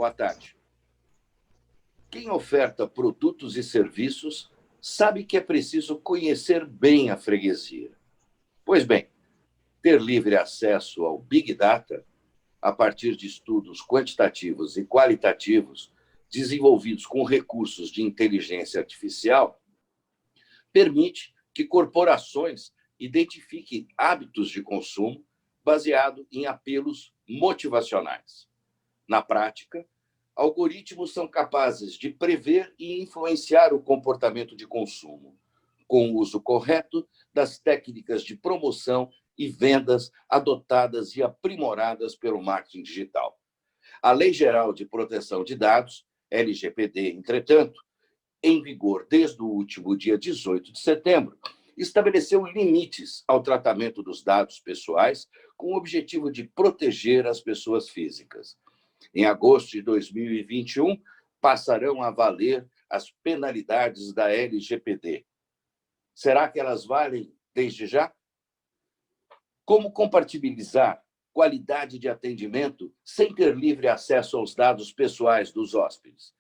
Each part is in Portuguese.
Boa tarde. Quem oferta produtos e serviços sabe que é preciso conhecer bem a freguesia. Pois bem, ter livre acesso ao Big Data, a partir de estudos quantitativos e qualitativos desenvolvidos com recursos de inteligência artificial, permite que corporações identifiquem hábitos de consumo baseado em apelos motivacionais. Na prática, algoritmos são capazes de prever e influenciar o comportamento de consumo, com o uso correto das técnicas de promoção e vendas adotadas e aprimoradas pelo marketing digital. A Lei Geral de Proteção de Dados, LGPD, entretanto, em vigor desde o último dia 18 de setembro, estabeleceu limites ao tratamento dos dados pessoais com o objetivo de proteger as pessoas físicas. Em agosto de 2021, passarão a valer as penalidades da LGPD. Será que elas valem desde já? Como compatibilizar qualidade de atendimento sem ter livre acesso aos dados pessoais dos hóspedes?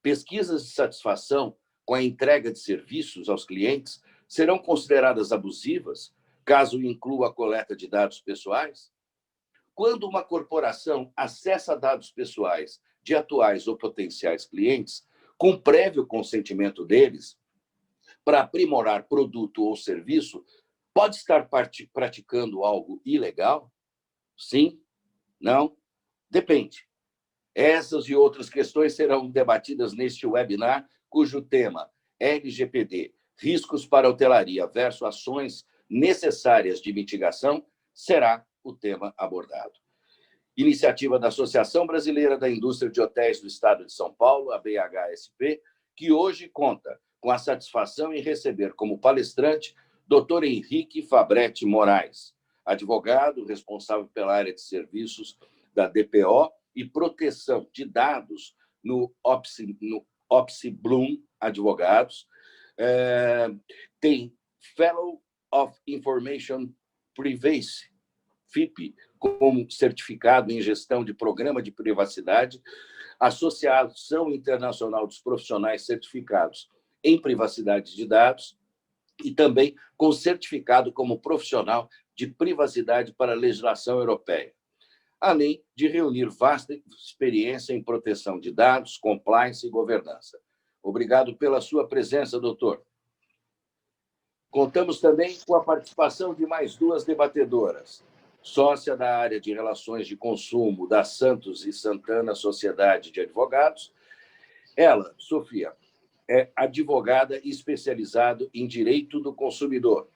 Pesquisas de satisfação com a entrega de serviços aos clientes serão consideradas abusivas, caso inclua a coleta de dados pessoais? Quando uma corporação acessa dados pessoais de atuais ou potenciais clientes, com prévio consentimento deles, para aprimorar produto ou serviço, pode estar praticando algo ilegal? Sim? Não? Depende. Essas e outras questões serão debatidas neste webinar, cujo tema LGPD, riscos para a hotelaria versus ações necessárias de mitigação, será o tema abordado. Iniciativa da Associação Brasileira da Indústria de Hotéis do Estado de São Paulo, a BHSP, que hoje conta com a satisfação em receber como palestrante Dr. Henrique Fabretti Moraes, advogado responsável pela área de serviços da DPO e proteção de dados no Opsi Bloom Advogados. Tem Fellow of Information Privacy, FIP, como certificado em gestão de programa de privacidade, Associação Internacional dos Profissionais Certificados em Privacidade de Dados e também com certificado como profissional de privacidade para a legislação europeia, além de reunir vasta experiência em proteção de dados, compliance e governança. Obrigado pela sua presença, doutor. Contamos também com a participação de mais duas debatedoras. Sócia da área de relações de consumo da Santos e Santana Sociedade de Advogados. Ela, Sofia, é advogada especializada em direito do consumidor,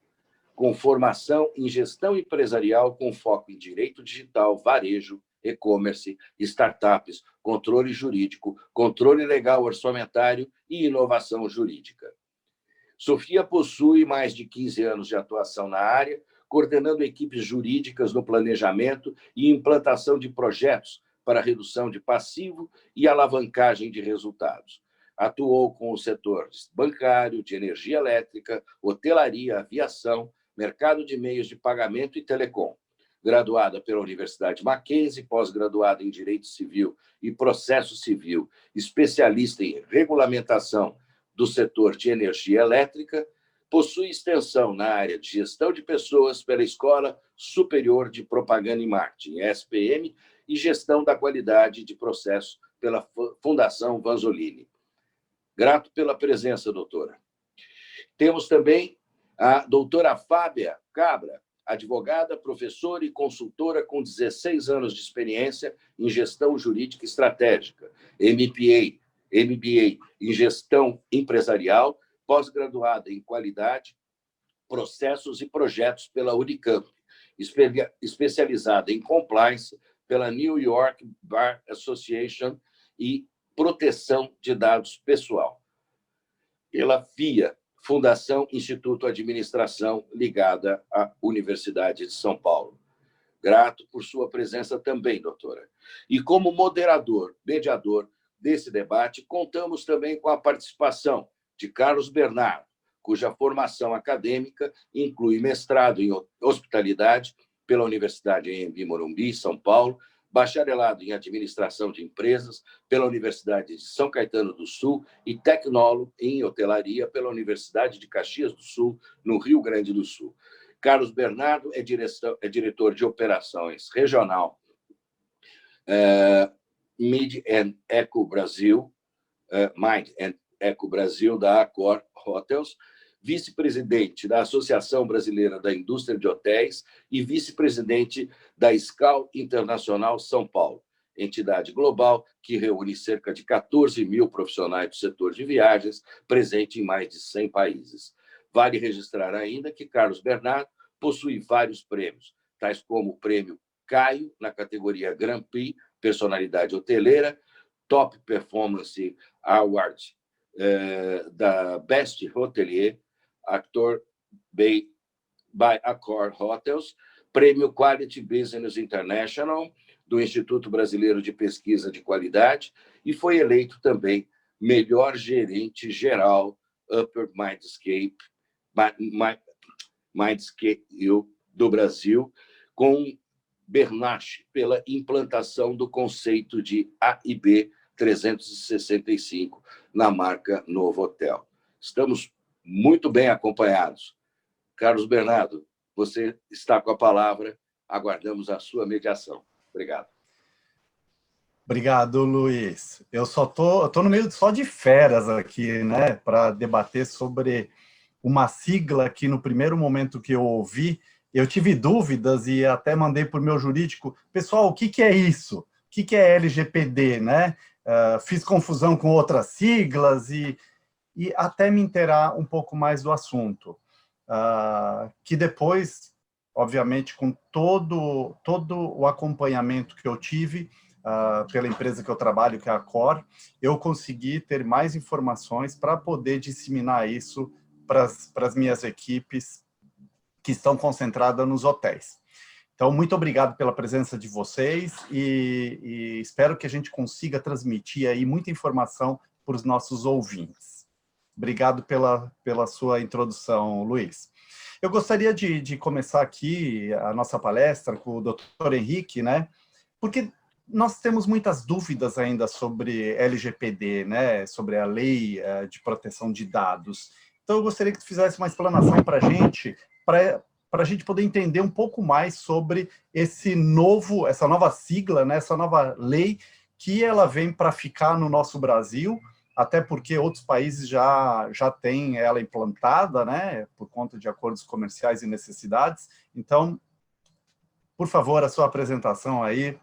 com formação em gestão empresarial com foco em direito digital, varejo, e-commerce, startups, controle jurídico, controle legal orçamentário e inovação jurídica. Sofia possui mais de 15 anos de atuação na área, coordenando equipes jurídicas no planejamento e implantação de projetos para redução de passivo e alavancagem de resultados. Atuou com os setores bancário, de energia elétrica, hotelaria, aviação, mercado de meios de pagamento e telecom. Graduada pela Universidade Mackenzie, pós-graduada em Direito Civil e Processo Civil, especialista em regulamentação do setor de energia elétrica, possui extensão na área de gestão de pessoas pela Escola Superior de Propaganda e Marketing, SPM, e gestão da qualidade de processo pela Fundação Vanzolini. Grato pela presença, doutora. Temos também a doutora Fábia Cabra, advogada, professora e consultora com 16 anos de experiência em gestão jurídica estratégica, MBA em gestão empresarial, pós-graduada em qualidade, processos e projetos pela Unicamp, especializada em compliance pela New York Bar Association e proteção de dados pessoal, pela FIA, Fundação Instituto Administração, ligada à Universidade de São Paulo. Grato por sua presença também, doutora. E como moderador, mediador desse debate, contamos também com a participação de Carlos Bernardo, cuja formação acadêmica inclui mestrado em hospitalidade pela Universidade Anhembi Morumbi, São Paulo, bacharelado em Administração de Empresas pela Universidade de São Caetano do Sul e tecnólogo em hotelaria pela Universidade de Caxias do Sul, no Rio Grande do Sul. Carlos Bernardo é diretor de operações regional Mid and Eco Brasil, Mind and Eco Brasil, da Accor Hotels, vice-presidente da Associação Brasileira da Indústria de Hotéis e vice-presidente da SCAL Internacional São Paulo, entidade global que reúne cerca de 14 mil profissionais do setor de viagens, presente em mais de 100 países. Vale registrar ainda que Carlos Bernardo possui vários prêmios, tais como o Prêmio Caio, na categoria Grand Prix, Personalidade Hoteleira, Top Performance Award da Best Hotelier, Actor by Accor Hotels, Prêmio Quality Business International, do Instituto Brasileiro de Pesquisa de Qualidade, e foi eleito também melhor gerente geral Upper Mindscape do Brasil, com Bernache, pela implantação do conceito de AIB 365 na marca Novo Hotel. Estamos muito bem acompanhados. Carlos Bernardo, você está com a palavra, aguardamos a sua mediação. Obrigado. Obrigado, Luiz. Eu tô no meio só de feras aqui, né, para debater sobre uma sigla que no primeiro momento que eu ouvi, eu tive dúvidas e até mandei para o meu jurídico, pessoal, o que é isso? O que é LGPD, né? Fiz confusão com outras siglas e até me inteirar um pouco mais do assunto. Que depois, obviamente, com todo o acompanhamento que eu tive pela empresa que eu trabalho, que é a Accor, eu consegui ter mais informações para poder disseminar isso para as minhas equipes que estão concentradas nos hotéis. Então, muito obrigado pela presença de vocês e espero que a gente consiga transmitir aí muita informação para os nossos ouvintes. Obrigado pela sua introdução, Luiz. Eu gostaria de começar aqui a nossa palestra com o Dr. Henrique, né? Porque nós temos muitas dúvidas ainda sobre LGPD, né? Sobre a Lei de Proteção de Dados. Então, eu gostaria que tu fizesse uma explanação para a gente poder entender um pouco mais sobre essa nova sigla, né? Essa nova lei que ela vem para ficar no nosso Brasil, até porque outros países já têm ela implantada, né, por conta de acordos comerciais e necessidades. Então, por favor, a sua apresentação aí,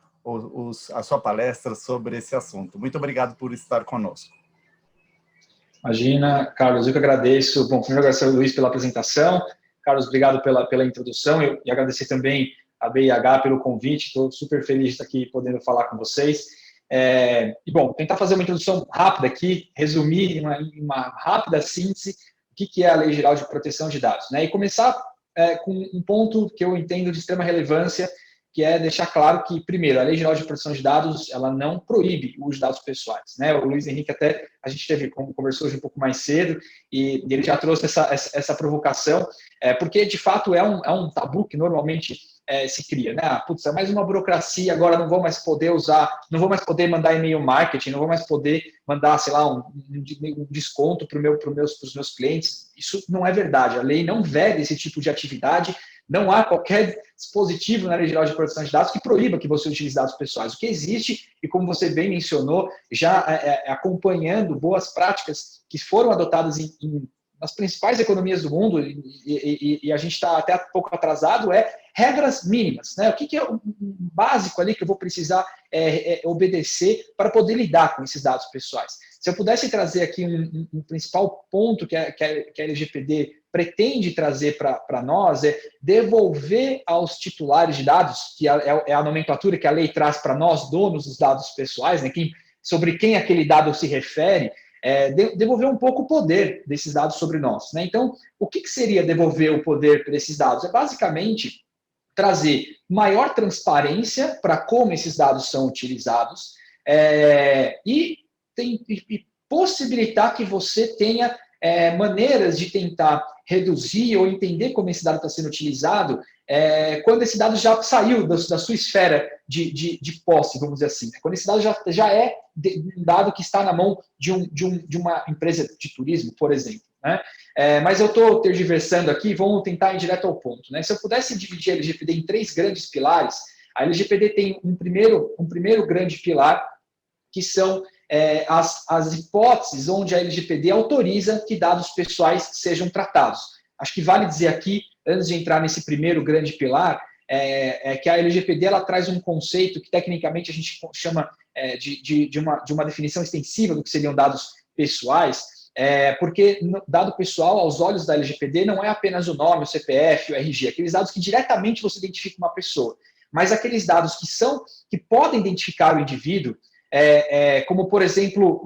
a sua palestra sobre esse assunto. Muito obrigado por estar conosco. Imagina, Carlos, eu que agradeço. Bom, primeiro agradecer ao Luiz pela apresentação. Carlos, obrigado pela introdução e agradecer também a BIH pelo convite. Estou super feliz de estar aqui podendo falar com vocês. E, bom, tentar fazer uma introdução rápida aqui, resumir em uma rápida síntese o que é a Lei Geral de Proteção de Dados, né? E começar com um ponto que eu entendo de extrema relevância, que é deixar claro que, primeiro, a Lei Geral de Proteção de Dados, ela não proíbe o uso de dados pessoais, né? O Luiz Henrique até, a gente conversou hoje um pouco mais cedo, e ele já trouxe essa provocação, porque, de fato, é um tabu que normalmente se cria, né? Putz, é mais uma burocracia, agora não vou mais poder usar, não vou mais poder mandar e-mail marketing, não vou mais poder mandar, sei lá, um desconto para os meus clientes. Isso não é verdade, a lei não vede esse tipo de atividade, não há qualquer dispositivo na Lei Geral de Proteção de Dados que proíba que você utilize dados pessoais. O que existe, e como você bem mencionou, já acompanhando boas práticas que foram adotadas nas principais economias do mundo, e a gente está até um pouco atrasado, regras mínimas, né? O que é o básico ali que eu vou precisar obedecer para poder lidar com esses dados pessoais? Se eu pudesse trazer aqui um principal ponto que a LGPD pretende trazer para nós, é devolver aos titulares de dados, que é a nomenclatura que a lei traz para nós, donos dos dados pessoais, né? Sobre quem aquele dado se refere, devolver um pouco o poder desses dados sobre nós, né? Então, o que seria devolver o poder desses dados? É basicamente trazer maior transparência para como esses dados são utilizados e possibilitar que você tenha maneiras de tentar reduzir ou entender como esse dado está sendo utilizado quando esse dado já saiu da sua esfera de posse, vamos dizer assim. Quando esse dado já é um dado que está na mão de uma empresa de turismo, por exemplo. Né? Mas eu estou tergiversando aqui, vamos tentar ir direto ao ponto. Né? Se eu pudesse dividir a LGPD em 3 grandes pilares, a LGPD tem um primeiro grande pilar, que são as hipóteses onde a LGPD autoriza que dados pessoais sejam tratados. Acho que vale dizer aqui, antes de entrar nesse primeiro grande pilar, que a LGPD ela traz um conceito que tecnicamente a gente chama de uma definição extensiva do que seriam dados pessoais, porque dado pessoal, aos olhos da LGPD, não é apenas o nome, o CPF, o RG, aqueles dados que diretamente você identifica uma pessoa, mas aqueles dados que podem identificar o indivíduo, como, por exemplo,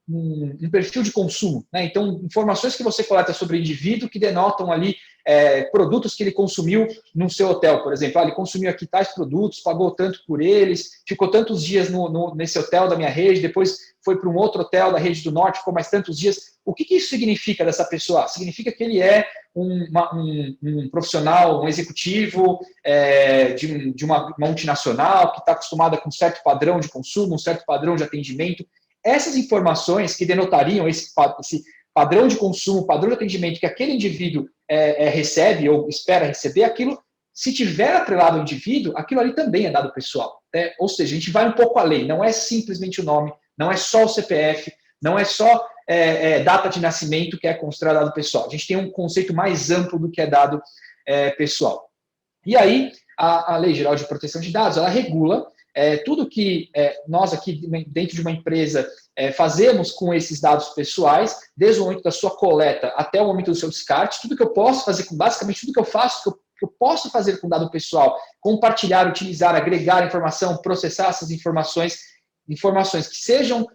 um perfil de consumo. Né? Então, informações que você coleta sobre o indivíduo que denotam ali produtos que ele consumiu no seu hotel, por exemplo. Ele consumiu aqui tais produtos, pagou tanto por eles, ficou tantos dias nesse hotel da minha rede, depois foi para um outro hotel da rede do norte, ficou mais tantos dias. O que isso significa dessa pessoa? Significa que ele é um profissional, um executivo de uma multinacional que está acostumada com um certo padrão de consumo, um certo padrão de atendimento. Essas informações que denotariam esse padrão de consumo, padrão de atendimento que aquele indivíduo recebe ou espera receber, aquilo, se tiver atrelado ao indivíduo, aquilo ali também é dado pessoal. Né? Ou seja, a gente vai um pouco além, não é simplesmente o nome, não é só o CPF, não é só data de nascimento que é considerado dado pessoal. A gente tem um conceito mais amplo do que é dado pessoal. E aí, a Lei Geral de Proteção de Dados, ela regula tudo que nós aqui dentro de uma empresa fazemos com esses dados pessoais, desde o momento da sua coleta até o momento do seu descarte, tudo que eu posso fazer basicamente tudo que eu faço, que eu posso fazer com dado pessoal, compartilhar, utilizar, agregar informação, processar essas informações que sejam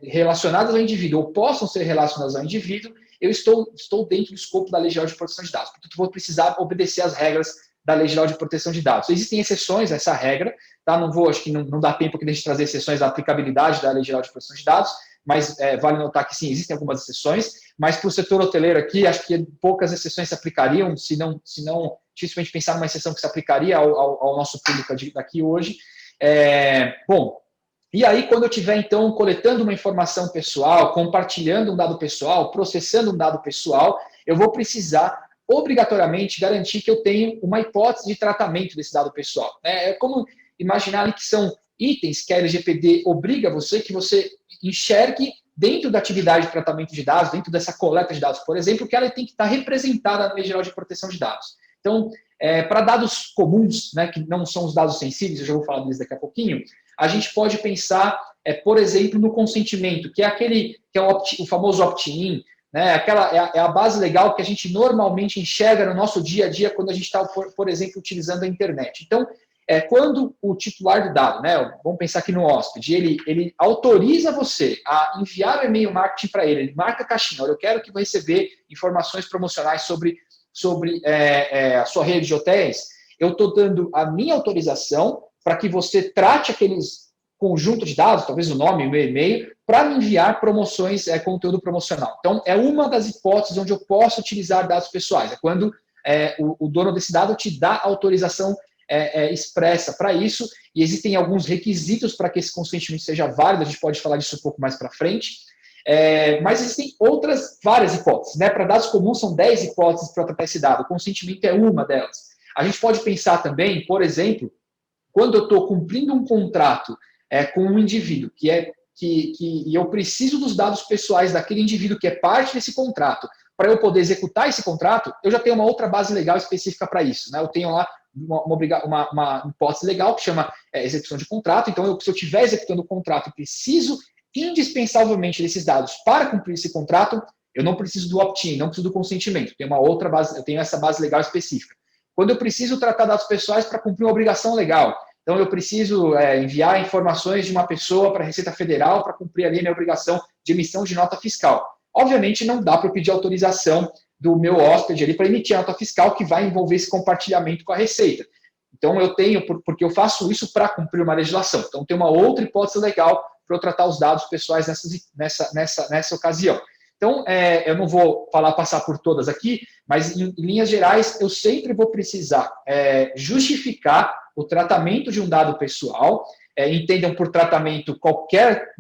relacionadas ao indivíduo ou possam ser relacionadas ao indivíduo, eu estou dentro do escopo da Lei Geral de Proteção de Dados. Portanto, vou precisar obedecer às regras da Lei Geral de Proteção de Dados. Existem exceções a essa regra, tá? Acho que não dá tempo aqui de a gente trazer exceções da aplicabilidade da Lei Geral de Proteção de Dados, mas vale notar que sim, existem algumas exceções, mas para o setor hoteleiro aqui, acho que poucas exceções se aplicariam, se não dificilmente pensar numa exceção que se aplicaria ao nosso público daqui hoje. Bom, e aí quando eu estiver, então, coletando uma informação pessoal, compartilhando um dado pessoal, processando um dado pessoal, eu vou precisar obrigatoriamente garantir que eu tenho uma hipótese de tratamento desse dado pessoal. É como imaginar ali que são itens que a LGPD obriga você, que você enxergue dentro da atividade de tratamento de dados, dentro dessa coleta de dados, por exemplo, que ela tem que estar representada na Lei Geral de Proteção de Dados. Então, para dados comuns, né, que não são os dados sensíveis, eu já vou falar deles daqui a pouquinho, a gente pode pensar, por exemplo, no consentimento, que é o famoso opt-in, né? É a base legal que a gente normalmente enxerga no nosso dia a dia quando a gente está, por exemplo, utilizando a internet. Então, quando o titular do dado, né, vamos pensar aqui no hóspede, ele autoriza você a enviar o e-mail marketing para ele marca a caixinha, olha, eu quero que vou receber informações promocionais sobre a sua rede de hotéis, eu estou dando a minha autorização para que você trate aqueles conjunto de dados, talvez o nome, o meu e-mail, para me enviar promoções, conteúdo promocional. Então, é uma das hipóteses onde eu posso utilizar dados pessoais. É quando o dono desse dado te dá autorização expressa para isso, e existem alguns requisitos para que esse consentimento seja válido, a gente pode falar disso um pouco mais para frente, mas existem várias hipóteses. Né? Para dados comuns, são 10 hipóteses para tratar esse dado, o consentimento é uma delas. A gente pode pensar também, por exemplo, quando eu estou cumprindo um contrato com um indivíduo e eu preciso dos dados pessoais daquele indivíduo que é parte desse contrato, para eu poder executar esse contrato, eu já tenho uma outra base legal específica para isso. Né? Eu tenho lá uma hipótese legal que chama execução de contrato. Então, se eu estiver executando o contrato e preciso indispensavelmente desses dados para cumprir esse contrato, eu não preciso do opt-in, não preciso do consentimento. Eu tenho essa base legal específica. Quando eu preciso tratar dados pessoais para cumprir uma obrigação legal, então eu preciso enviar informações de uma pessoa para a Receita Federal para cumprir ali a minha obrigação de emissão de nota fiscal. Obviamente não dá para eu pedir autorização do meu hóspede ali para emitir a nota fiscal que vai envolver esse compartilhamento com a Receita. Então eu tenho, porque eu faço isso para cumprir uma legislação. Então tem uma outra hipótese legal para eu tratar os dados pessoais nessa ocasião. Então, eu não vou passar por todas aqui, mas em linhas gerais, eu sempre vou precisar justificar o tratamento de um dado pessoal. Entendam por tratamento qualquer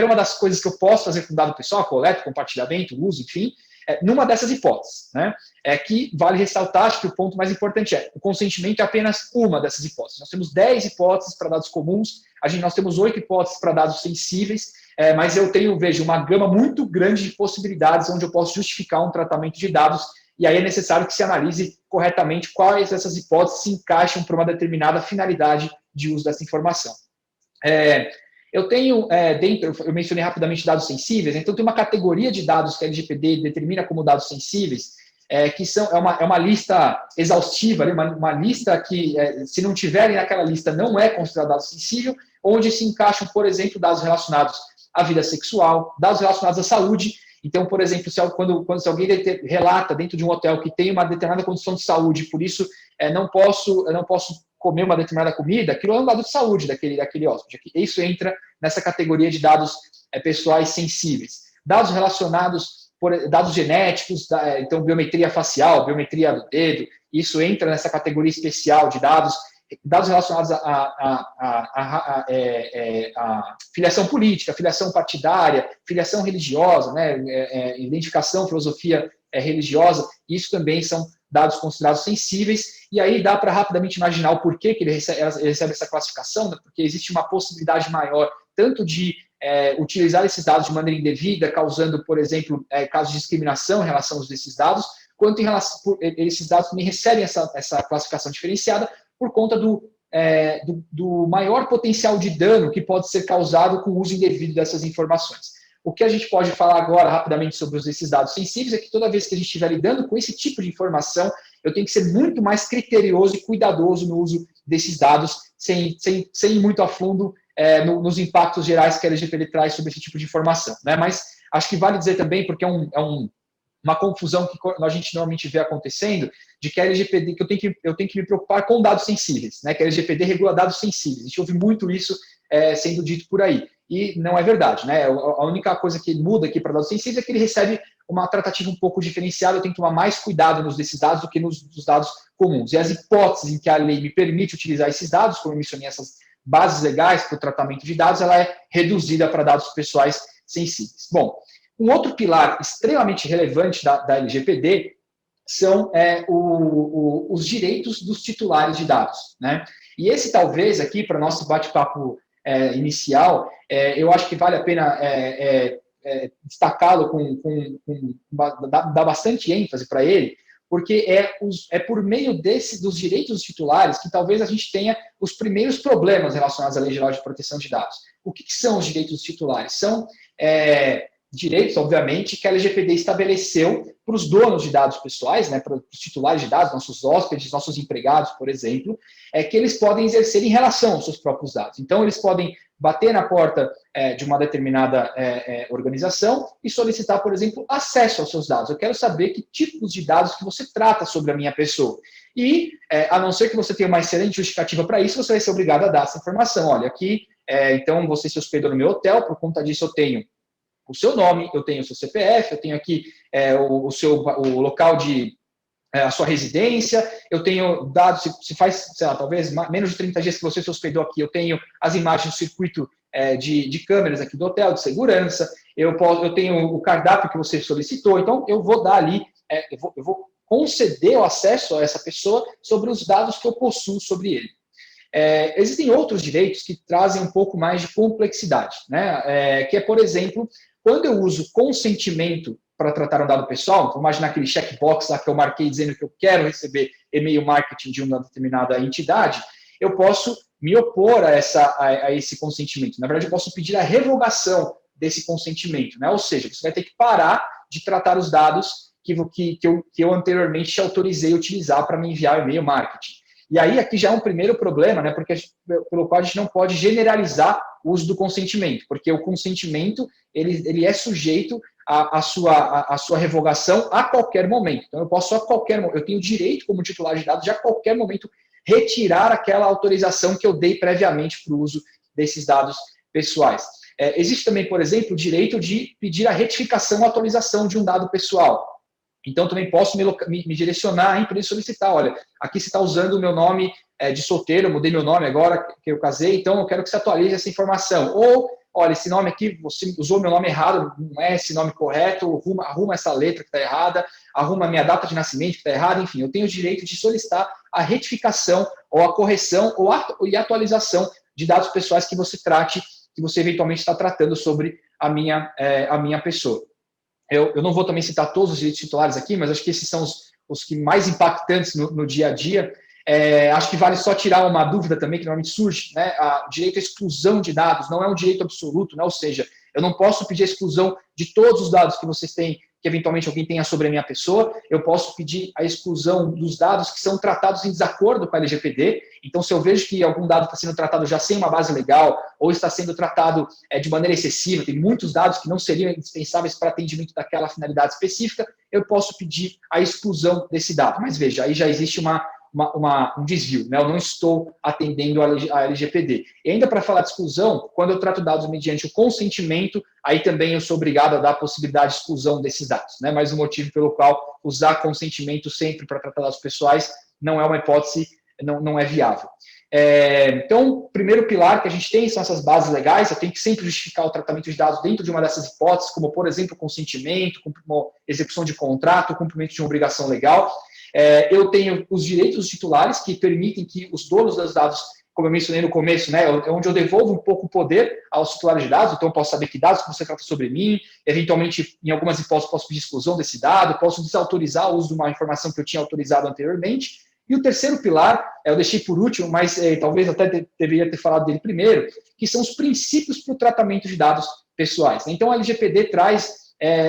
uma das coisas que eu posso fazer com dado pessoal, coleta, compartilhamento, uso, enfim, numa dessas hipóteses, né? Que vale ressaltar, acho que o ponto mais importante o consentimento é apenas uma dessas hipóteses. Nós temos 10 hipóteses para dados comuns, nós temos 8 hipóteses para dados sensíveis, mas eu vejo uma gama muito grande de possibilidades onde eu posso justificar um tratamento de dados, e aí é necessário que se analise corretamente quais dessas hipóteses se encaixam para uma determinada finalidade de uso dessa informação. Eu tenho eu mencionei rapidamente dados sensíveis, então tem uma categoria de dados que a LGPD determina como dados sensíveis, que é uma lista exaustiva, uma lista que, se não tiverem naquela lista, não é considerado dado sensível, onde se encaixam, por exemplo, dados relacionados à vida sexual, dados relacionados à saúde. Então, por exemplo, se alguém relata dentro de um hotel que tem uma determinada condição de saúde, por isso eu não posso comer uma determinada comida, aquilo é um dado de saúde daquele hóspede. Isso entra nessa categoria de dados pessoais sensíveis. Dados relacionados, dados genéticos, então biometria facial, biometria do dedo, isso entra nessa categoria especial de dados relacionados à filiação política, filiação partidária, filiação religiosa, né, identificação, filosofia religiosa, isso também são dados considerados sensíveis, e aí dá para rapidamente imaginar o porquê que ele recebe essa classificação, né, porque existe uma possibilidade maior tanto de utilizar esses dados de maneira indevida, causando, por exemplo, casos de discriminação em relação a uso desses dados, quanto em relação esses dados também recebem essa classificação diferenciada por conta do maior potencial de dano que pode ser causado com o uso indevido dessas informações. O que a gente pode falar agora, rapidamente, sobre esses dados sensíveis é que toda vez que a gente estiver lidando com esse tipo de informação, eu tenho que ser muito mais criterioso e cuidadoso no uso desses dados, sem ir muito a fundo nos impactos gerais que a LGPD traz sobre esse tipo de informação, né? Mas acho que vale dizer também, porque uma confusão que a gente normalmente vê acontecendo, de que a LGPD, que eu tenho que me preocupar com dados sensíveis, né? Que a LGPD regula dados sensíveis. A gente ouve muito isso sendo dito por aí. E não é verdade, né? A única coisa que muda aqui para dados sensíveis é que ele recebe uma tratativa um pouco diferenciada. Eu tenho que tomar mais cuidado nos desses dados do que nos dados comuns. E as hipóteses em que a lei me permite utilizar esses dados, como eu mencionei, essas bases legais para o tratamento de dados, ela é reduzida para dados pessoais sensíveis. Bom, um outro pilar extremamente relevante da LGPD são os direitos dos titulares de dados, né? E esse, talvez, aqui, para nosso bate-papo inicial, eu acho que vale a pena destacá-lo, dar bastante ênfase para ele, porque é por meio dos direitos dos titulares que talvez a gente tenha os primeiros problemas relacionados à Lei Geral de Proteção de Dados. O que são os direitos dos titulares? São direitos, obviamente, que a LGPD estabeleceu para os donos de dados pessoais, né, para os titulares de dados, nossos hóspedes, nossos empregados, por exemplo, que eles podem exercer em relação aos seus próprios dados. Então, eles podem bater na porta de uma determinada organização e solicitar, por exemplo, acesso aos seus dados. Eu quero saber que tipos de dados que você trata sobre a minha pessoa. E, a não ser que você tenha uma excelente justificativa para isso, você vai ser obrigado a dar essa informação. Olha, aqui, então, você se hospedou no meu hotel, por conta disso eu tenho o seu nome, eu tenho o seu CPF, eu tenho aqui o local a sua residência, eu tenho dados, se faz, sei lá, talvez menos de 30 dias que você se hospedou aqui, eu tenho as imagens do circuito de câmeras aqui do hotel, de segurança, eu tenho o cardápio que você solicitou, então eu vou dar ali, eu vou conceder o acesso a essa pessoa sobre os dados que eu possuo sobre ele. Existem outros direitos que trazem um pouco mais de complexidade, né? Que é, por exemplo, quando eu uso consentimento para tratar um dado pessoal, vou imaginar aquele checkbox lá que eu marquei dizendo que eu quero receber e-mail marketing de uma determinada entidade, eu posso me opor a esse consentimento. Na verdade, eu posso pedir a revogação desse consentimento, né? Ou seja, você vai ter que parar de tratar os dados que eu anteriormente te autorizei a utilizar para me enviar e-mail marketing. E aí, aqui já é um primeiro problema, né? Porque pelo qual a gente não pode generalizar o uso do consentimento, porque o consentimento ele é sujeito à sua revogação a qualquer momento. Então, eu tenho direito, como titular de dados, de a qualquer momento retirar aquela autorização que eu dei previamente para o uso desses dados pessoais. Existe também, por exemplo, o direito de pedir a retificação ou atualização de um dado pessoal. Então, também posso me direcionar à empresa e solicitar, olha, aqui você está usando o meu nome de solteiro, eu mudei meu nome agora que eu casei, então eu quero que você atualize essa informação. Ou, olha, esse nome aqui, você usou meu nome errado, não é esse nome correto, arruma essa letra que está errada, arruma a minha data de nascimento que está errada, enfim, eu tenho o direito de solicitar a retificação ou a correção e atualização de dados pessoais que você trate, que você eventualmente está tratando sobre a minha pessoa. Eu não vou também citar todos os direitos titulares aqui, mas acho que esses são os que mais impactantes no dia a dia. Acho que vale só tirar uma dúvida também, que normalmente surge, né? O direito à exclusão de dados não é um direito absoluto, né? Ou seja, eu não posso pedir a exclusão de todos os dados que vocês têm, que eventualmente alguém tenha sobre a minha pessoa. Eu posso pedir a exclusão dos dados que são tratados em desacordo com a LGPD. Então, se eu vejo que algum dado está sendo tratado já sem uma base legal ou está sendo tratado de maneira excessiva, tem muitos dados que não seriam indispensáveis para atendimento daquela finalidade específica, eu posso pedir a exclusão desse dado. Mas veja, aí já existe um desvio, né? Eu não estou atendendo a LGPD. E ainda para falar de exclusão, quando eu trato dados mediante o consentimento, aí também eu sou obrigado a dar a possibilidade de exclusão desses dados, né? Mas o motivo pelo qual usar consentimento sempre para tratar dados pessoais não é uma hipótese, não é viável. Então, o primeiro pilar que a gente tem são essas bases legais. Eu tenho que sempre justificar o tratamento de dados dentro de uma dessas hipóteses, como, por exemplo, consentimento, execução de contrato, cumprimento de uma obrigação legal. Eu tenho os direitos titulares, que permitem que os donos dos dados, como eu mencionei no começo, né, onde eu devolvo um pouco o poder aos titulares de dados. Então, eu posso saber que dados que você trata sobre mim, eventualmente, em algumas hipóteses, posso pedir exclusão desse dado, posso desautorizar o uso de uma informação que eu tinha autorizado anteriormente. E o terceiro pilar, eu deixei por último, mas talvez até deveria ter falado dele primeiro, que são os princípios para o tratamento de dados pessoais. Então, a LGPD traz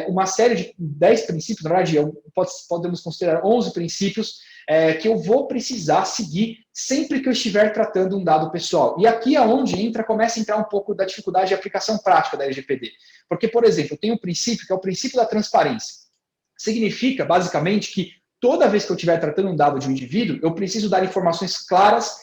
uma série de 10 princípios, na verdade, podemos considerar 11 princípios que eu vou precisar seguir sempre que eu estiver tratando um dado pessoal. E aqui é onde começa a entrar um pouco da dificuldade de aplicação prática da LGPD. Porque, por exemplo, eu tenho um princípio que é o princípio da transparência. Significa, basicamente, que toda vez que eu estiver tratando um dado de um indivíduo, eu preciso dar informações claras,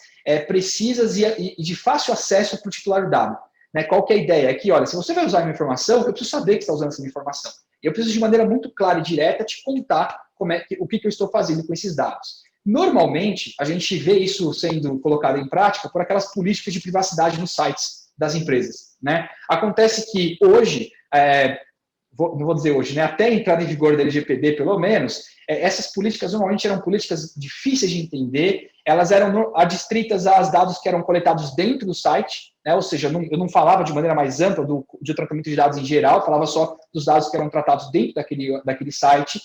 precisas e de fácil acesso para o titular do dado. Né? Qual que é a ideia? É que, olha, se você vai usar a minha informação, eu preciso saber que você está usando essa minha informação. E eu preciso, de maneira muito clara e direta, te contar o que eu estou fazendo com esses dados. Normalmente, a gente vê isso sendo colocado em prática por aquelas políticas de privacidade nos sites das empresas. Né? Acontece que hoje, não vou dizer hoje, né? Até a entrada em vigor da LGPD, pelo menos, essas políticas normalmente eram políticas difíceis de entender, elas eram adstritas aos dados que eram coletados dentro do site, né? Ou seja, eu não falava de maneira mais ampla de tratamento de dados em geral, falava só dos dados que eram tratados dentro daquele site.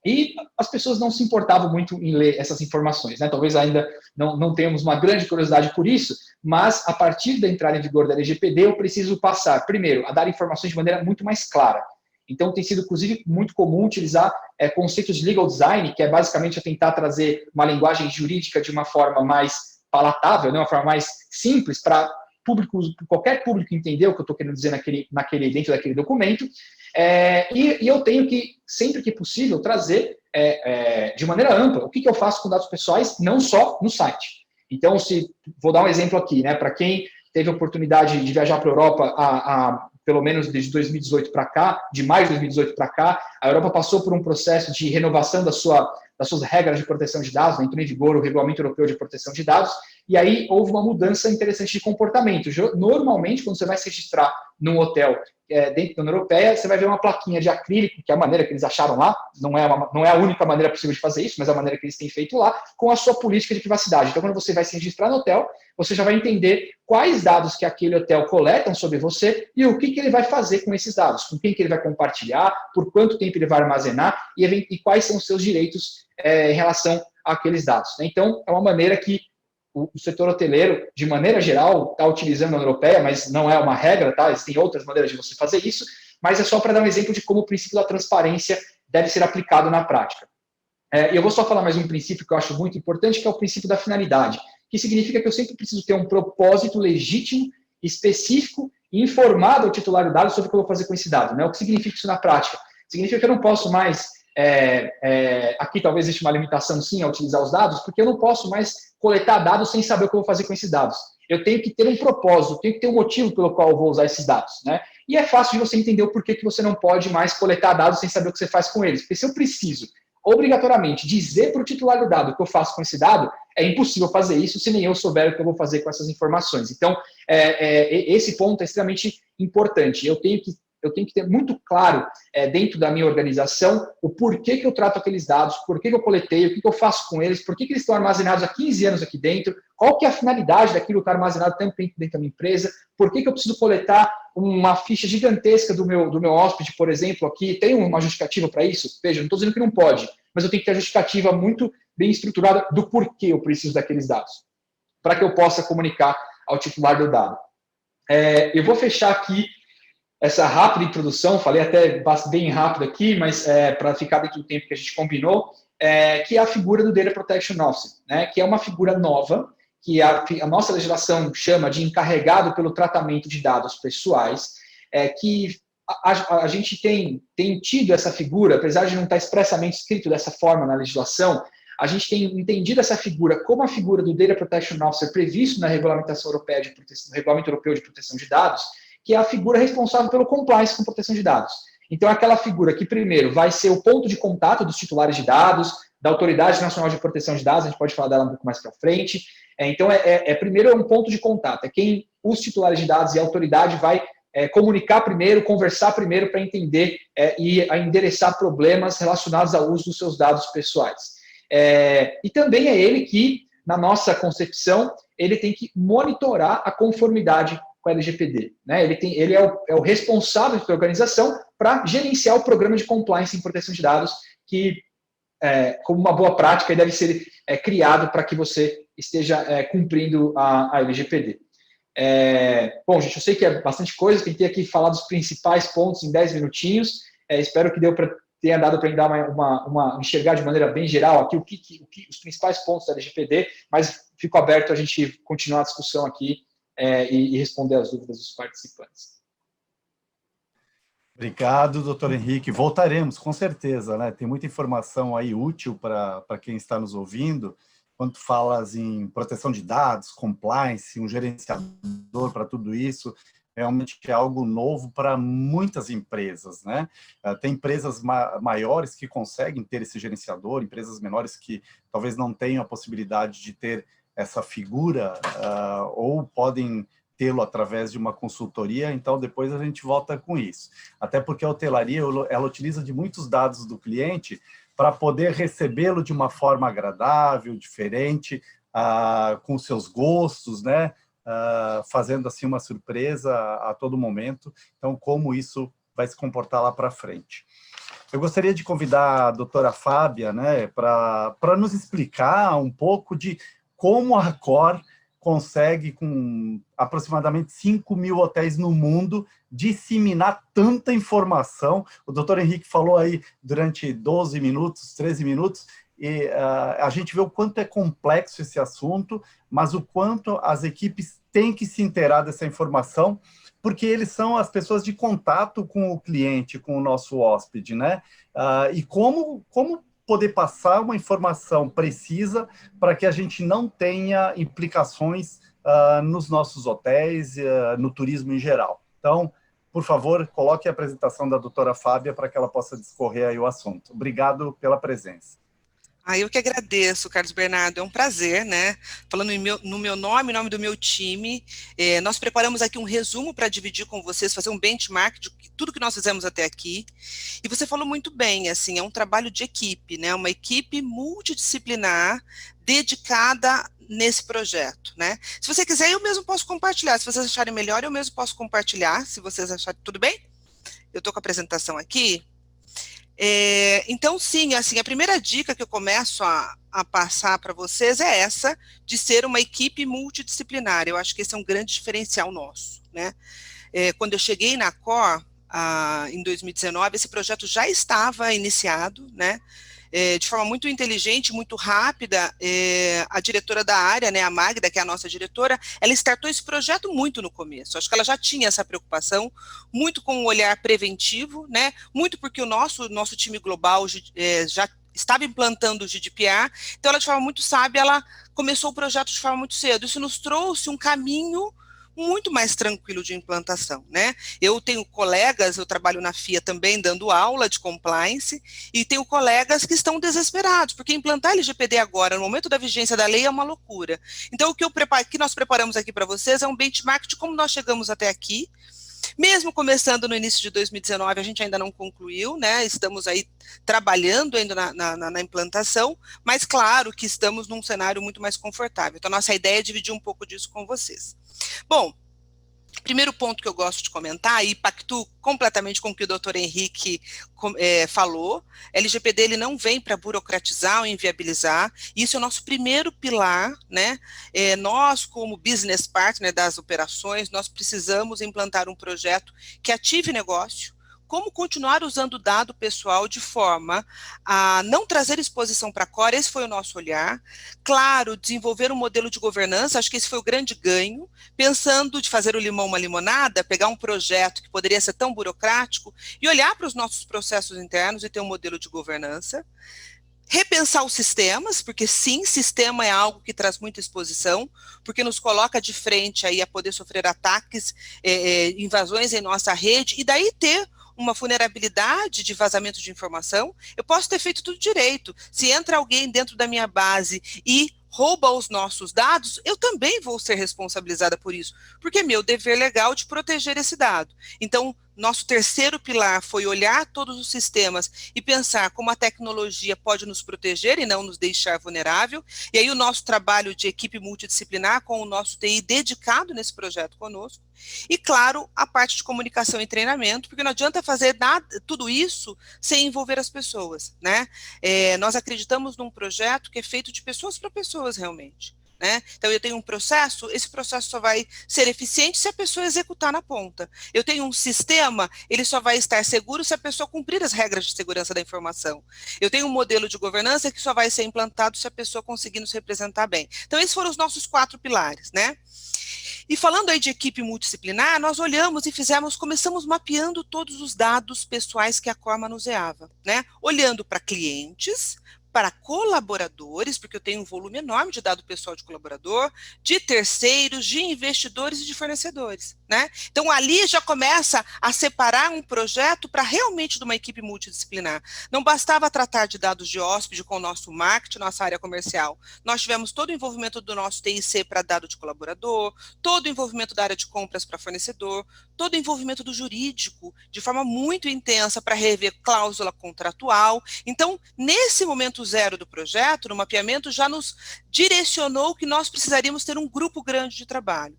E as pessoas não se importavam muito em ler essas informações, né? Talvez ainda não tenhamos uma grande curiosidade por isso, mas a partir da entrada em vigor da LGPD, eu preciso passar, primeiro, a dar informações de maneira muito mais clara. Então, tem sido, inclusive, muito comum utilizar conceitos de legal design, que é basicamente tentar trazer uma linguagem jurídica de uma forma mais palatável, né? Uma forma mais simples para qualquer público entender o que eu estou querendo dizer dentro daquele documento. E eu tenho que, sempre que possível, trazer de maneira ampla o que eu faço com dados pessoais, não só no site. Então, vou dar um exemplo aqui, né? Para quem teve a oportunidade de viajar para a Europa pelo menos desde 2018 para cá, de maio de 2018 para cá, a Europa passou por um processo de renovação das suas regras de proteção de dados, né? Entrou em vigor o Regulamento Europeu de Proteção de Dados, e aí houve uma mudança interessante de comportamento. Normalmente, quando você vai se registrar num hotel dentro da União Europeia, você vai ver uma plaquinha de acrílico, que é a maneira que eles acharam lá, não é a única maneira possível de fazer isso, mas é a maneira que eles têm feito lá, com a sua política de privacidade. Então, quando você vai se registrar no hotel, você já vai entender quais dados que aquele hotel coletam sobre você e o que ele vai fazer com esses dados, com quem que ele vai compartilhar, por quanto tempo ele vai armazenar e quais são os seus direitos em relação àqueles dados. Então, é uma maneira que o setor hoteleiro, de maneira geral, está utilizando a União Europeia, mas não é uma regra, tá? Existem outras maneiras de você fazer isso, mas é só para dar um exemplo de como o princípio da transparência deve ser aplicado na prática. Eu vou só falar mais um princípio que eu acho muito importante, que é o princípio da finalidade, que significa que eu sempre preciso ter um propósito legítimo, específico e informado ao titular do dado sobre o que eu vou fazer com esse dado. Né? O que significa isso na prática? Significa que eu não posso mais... aqui talvez exista uma limitação, sim, a utilizar os dados, porque eu não posso mais coletar dados sem saber o que eu vou fazer com esses dados. eu tenho que ter um propósito, eu tenho que ter um motivo pelo qual eu vou usar esses dados, né? E é fácil de você entender o porquê que você não pode mais coletar dados sem saber o que você faz com eles. Porque se eu preciso, obrigatoriamente, dizer para o titular do dado o que eu faço com esse dado, é impossível fazer isso se nem eu souber o que eu vou fazer com essas informações. Então, esse ponto é extremamente importante. Eu tenho que ter muito claro dentro da minha organização o porquê que eu trato aqueles dados, porquê que eu coletei, o que eu faço com eles, por que eles estão armazenados há 15 anos aqui dentro, qual que é a finalidade daquilo que está armazenado tanto tempo dentro da minha empresa, por que eu preciso coletar uma ficha gigantesca do meu hóspede, por exemplo, aqui, tem uma justificativa para isso? Veja, não estou dizendo que não pode, mas eu tenho que ter a justificativa muito bem estruturada do porquê eu preciso daqueles dados, para que eu possa comunicar ao titular do dado. Eu vou fechar aqui essa rápida introdução, falei até bem rápido aqui, mas para ficar dentro do tempo que a gente combinou, que é a figura do Data Protection Officer, né, que é uma figura nova, que a nossa legislação chama de encarregado pelo tratamento de dados pessoais, que a gente tem tido essa figura, apesar de não estar expressamente escrito dessa forma na legislação, a gente tem entendido essa figura como a figura do Data Protection Officer previsto na regulamentação europeia no Regulamento Europeu de Proteção de Dados, que é a figura responsável pelo compliance com proteção de dados. Então, é aquela figura que, primeiro, vai ser o ponto de contato dos titulares de dados, da Autoridade Nacional de Proteção de Dados, a gente pode falar dela um pouco mais para frente. Então, primeiro é um ponto de contato, é quem os titulares de dados e a autoridade vai comunicar primeiro, conversar primeiro para entender e endereçar problemas relacionados ao uso dos seus dados pessoais. E também é ele que, na nossa concepção, ele tem que monitorar a conformidade com a LGPD. Né? Ele é o responsável pela organização para gerenciar o programa de compliance em proteção de dados, que, como uma boa prática, deve ser criado para que você esteja cumprindo a LGPD. Bom, gente, eu sei que é bastante coisa, tentei aqui falar dos principais pontos em 10 minutinhos, espero que tenha dado para dar enxergar de maneira bem geral aqui os principais pontos da LGPD, mas fico aberto a gente continuar a discussão aqui e responder as dúvidas dos participantes. Obrigado, doutor Henrique. Voltaremos, com certeza, né? Tem muita informação aí útil para quem está nos ouvindo. Quando falas em proteção de dados, compliance, um gerenciador para tudo isso, realmente é algo novo para muitas empresas, né? Tem empresas maiores que conseguem ter esse gerenciador, empresas menores que talvez não tenham a possibilidade de ter essa figura, ou podem tê-lo através de uma consultoria, então depois a gente volta com isso. Até porque a hotelaria, ela utiliza de muitos dados do cliente para poder recebê-lo de uma forma agradável, diferente, com seus gostos, né? Fazendo assim uma surpresa a todo momento. Então, como isso vai se comportar lá para frente. Eu gostaria de convidar a doutora Fábia, né, para nos explicar um pouco de como a Accor consegue, com aproximadamente 5 mil hotéis no mundo, disseminar tanta informação. O doutor Henrique falou aí durante 12 minutos, 13 minutos, e a gente vê o quanto é complexo esse assunto, mas o quanto as equipes têm que se inteirar dessa informação, porque eles são as pessoas de contato com o cliente, com o nosso hóspede, né? E como poder passar uma informação precisa para que a gente não tenha implicações nos nossos hotéis, no turismo em geral. Então, por favor, coloque a apresentação da doutora Fábia para que ela possa discorrer aí o assunto. Obrigado pela presença. Eu que agradeço, Carlos Bernardo, é um prazer, né? Falando no meu nome, em nome do meu time, nós preparamos aqui um resumo para dividir com vocês, fazer um benchmark de tudo que nós fizemos até aqui. E você falou muito bem, assim, é um trabalho de equipe, né? Uma equipe multidisciplinar dedicada nesse projeto, né? Se você quiser, eu mesmo posso compartilhar. Se vocês acharem melhor, eu mesmo posso compartilhar, se vocês acharem tudo bem. Eu estou com a apresentação aqui. Então, sim, assim, a primeira dica que eu começo a passar para vocês é essa, de ser uma equipe multidisciplinar. Eu acho que esse é um grande diferencial nosso, né? Quando eu cheguei na Accor, em 2019, esse projeto já estava iniciado, né? De forma muito inteligente, muito rápida, a diretora da área, né, a Magda, que é a nossa diretora, ela startou esse projeto muito no começo. Acho que ela já tinha essa preocupação, muito com o olhar preventivo, né, muito porque o nosso time global já estava implantando o GDPR, então ela, de forma muito sábia, ela começou o projeto de forma muito cedo. Isso nos trouxe um caminho muito mais tranquilo de implantação, né? Eu tenho colegas, eu trabalho na FIA também dando aula de compliance, e tenho colegas que estão desesperados, porque implantar LGPD agora, no momento da vigência da lei, é uma loucura. Então, o que nós preparamos aqui para vocês é um benchmark de como nós chegamos até aqui. Mesmo começando no início de 2019, a gente ainda não concluiu, né? Estamos aí trabalhando ainda na implantação, mas claro que estamos num cenário muito mais confortável. Então, nossa ideia é dividir um pouco disso com vocês. Bom, primeiro ponto que eu gosto de comentar, e pactuo completamente com o que o doutor Henrique falou, LGPD ele não vem para burocratizar ou inviabilizar, isso é o nosso primeiro pilar, né? Nós, como business partner das operações, nós precisamos implantar um projeto que ative negócio, como continuar usando o dado pessoal de forma a não trazer exposição para a core, esse foi o nosso olhar. Claro, desenvolver um modelo de governança, acho que esse foi o grande ganho, pensando de fazer o limão uma limonada, pegar um projeto que poderia ser tão burocrático e olhar para os nossos processos internos e ter um modelo de governança. Repensar os sistemas, porque sim, sistema é algo que traz muita exposição, porque nos coloca de frente aí a poder sofrer ataques, invasões em nossa rede, e daí ter uma vulnerabilidade de vazamento de informação. Eu posso ter feito tudo direito. Se entra alguém dentro da minha base e rouba os nossos dados, eu também vou ser responsabilizada por isso, porque é meu dever legal de proteger esse dado. Então, nosso terceiro pilar foi olhar todos os sistemas e pensar como a tecnologia pode nos proteger e não nos deixar vulnerável. E aí o nosso trabalho de equipe multidisciplinar com o nosso TI dedicado nesse projeto conosco. E, claro, a parte de comunicação e treinamento, porque não adianta fazer tudo isso sem envolver as pessoas, né? Nós acreditamos num projeto que é feito de pessoas para pessoas, realmente. Né? Então, eu tenho um processo, esse processo só vai ser eficiente se a pessoa executar na ponta. Eu tenho um sistema, ele só vai estar seguro se a pessoa cumprir as regras de segurança da informação. Eu tenho um modelo de governança que só vai ser implantado se a pessoa conseguir nos representar bem. Então, esses foram os nossos 4 pilares, né? E falando aí de equipe multidisciplinar, nós olhamos e começamos mapeando todos os dados pessoais que a Core manuseava, né? Olhando para clientes, para colaboradores, porque eu tenho um volume enorme de dado pessoal de colaborador, de terceiros, de investidores e de fornecedores, né? Então, ali já começa a separar um projeto para realmente de uma equipe multidisciplinar. Não bastava tratar de dados de hóspede com o nosso marketing, nossa área comercial. Nós tivemos todo o envolvimento do nosso TIC para dado de colaborador, todo o envolvimento da área de compras para fornecedor, todo o envolvimento do jurídico, de forma muito intensa para rever cláusula contratual. Então, nesse momento zero do projeto, no mapeamento, já nos direcionou que nós precisaríamos ter um grupo grande de trabalho.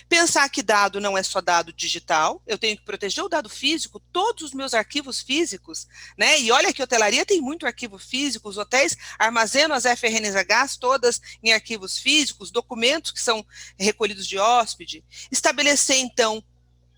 Pensar que dado não é só dado digital, eu tenho que proteger o dado físico, todos os meus arquivos físicos, né? E olha que a hotelaria tem muito arquivo físico, os hotéis armazenam as FRNHs todas em arquivos físicos, documentos que são recolhidos de hóspede. Estabelecer, então,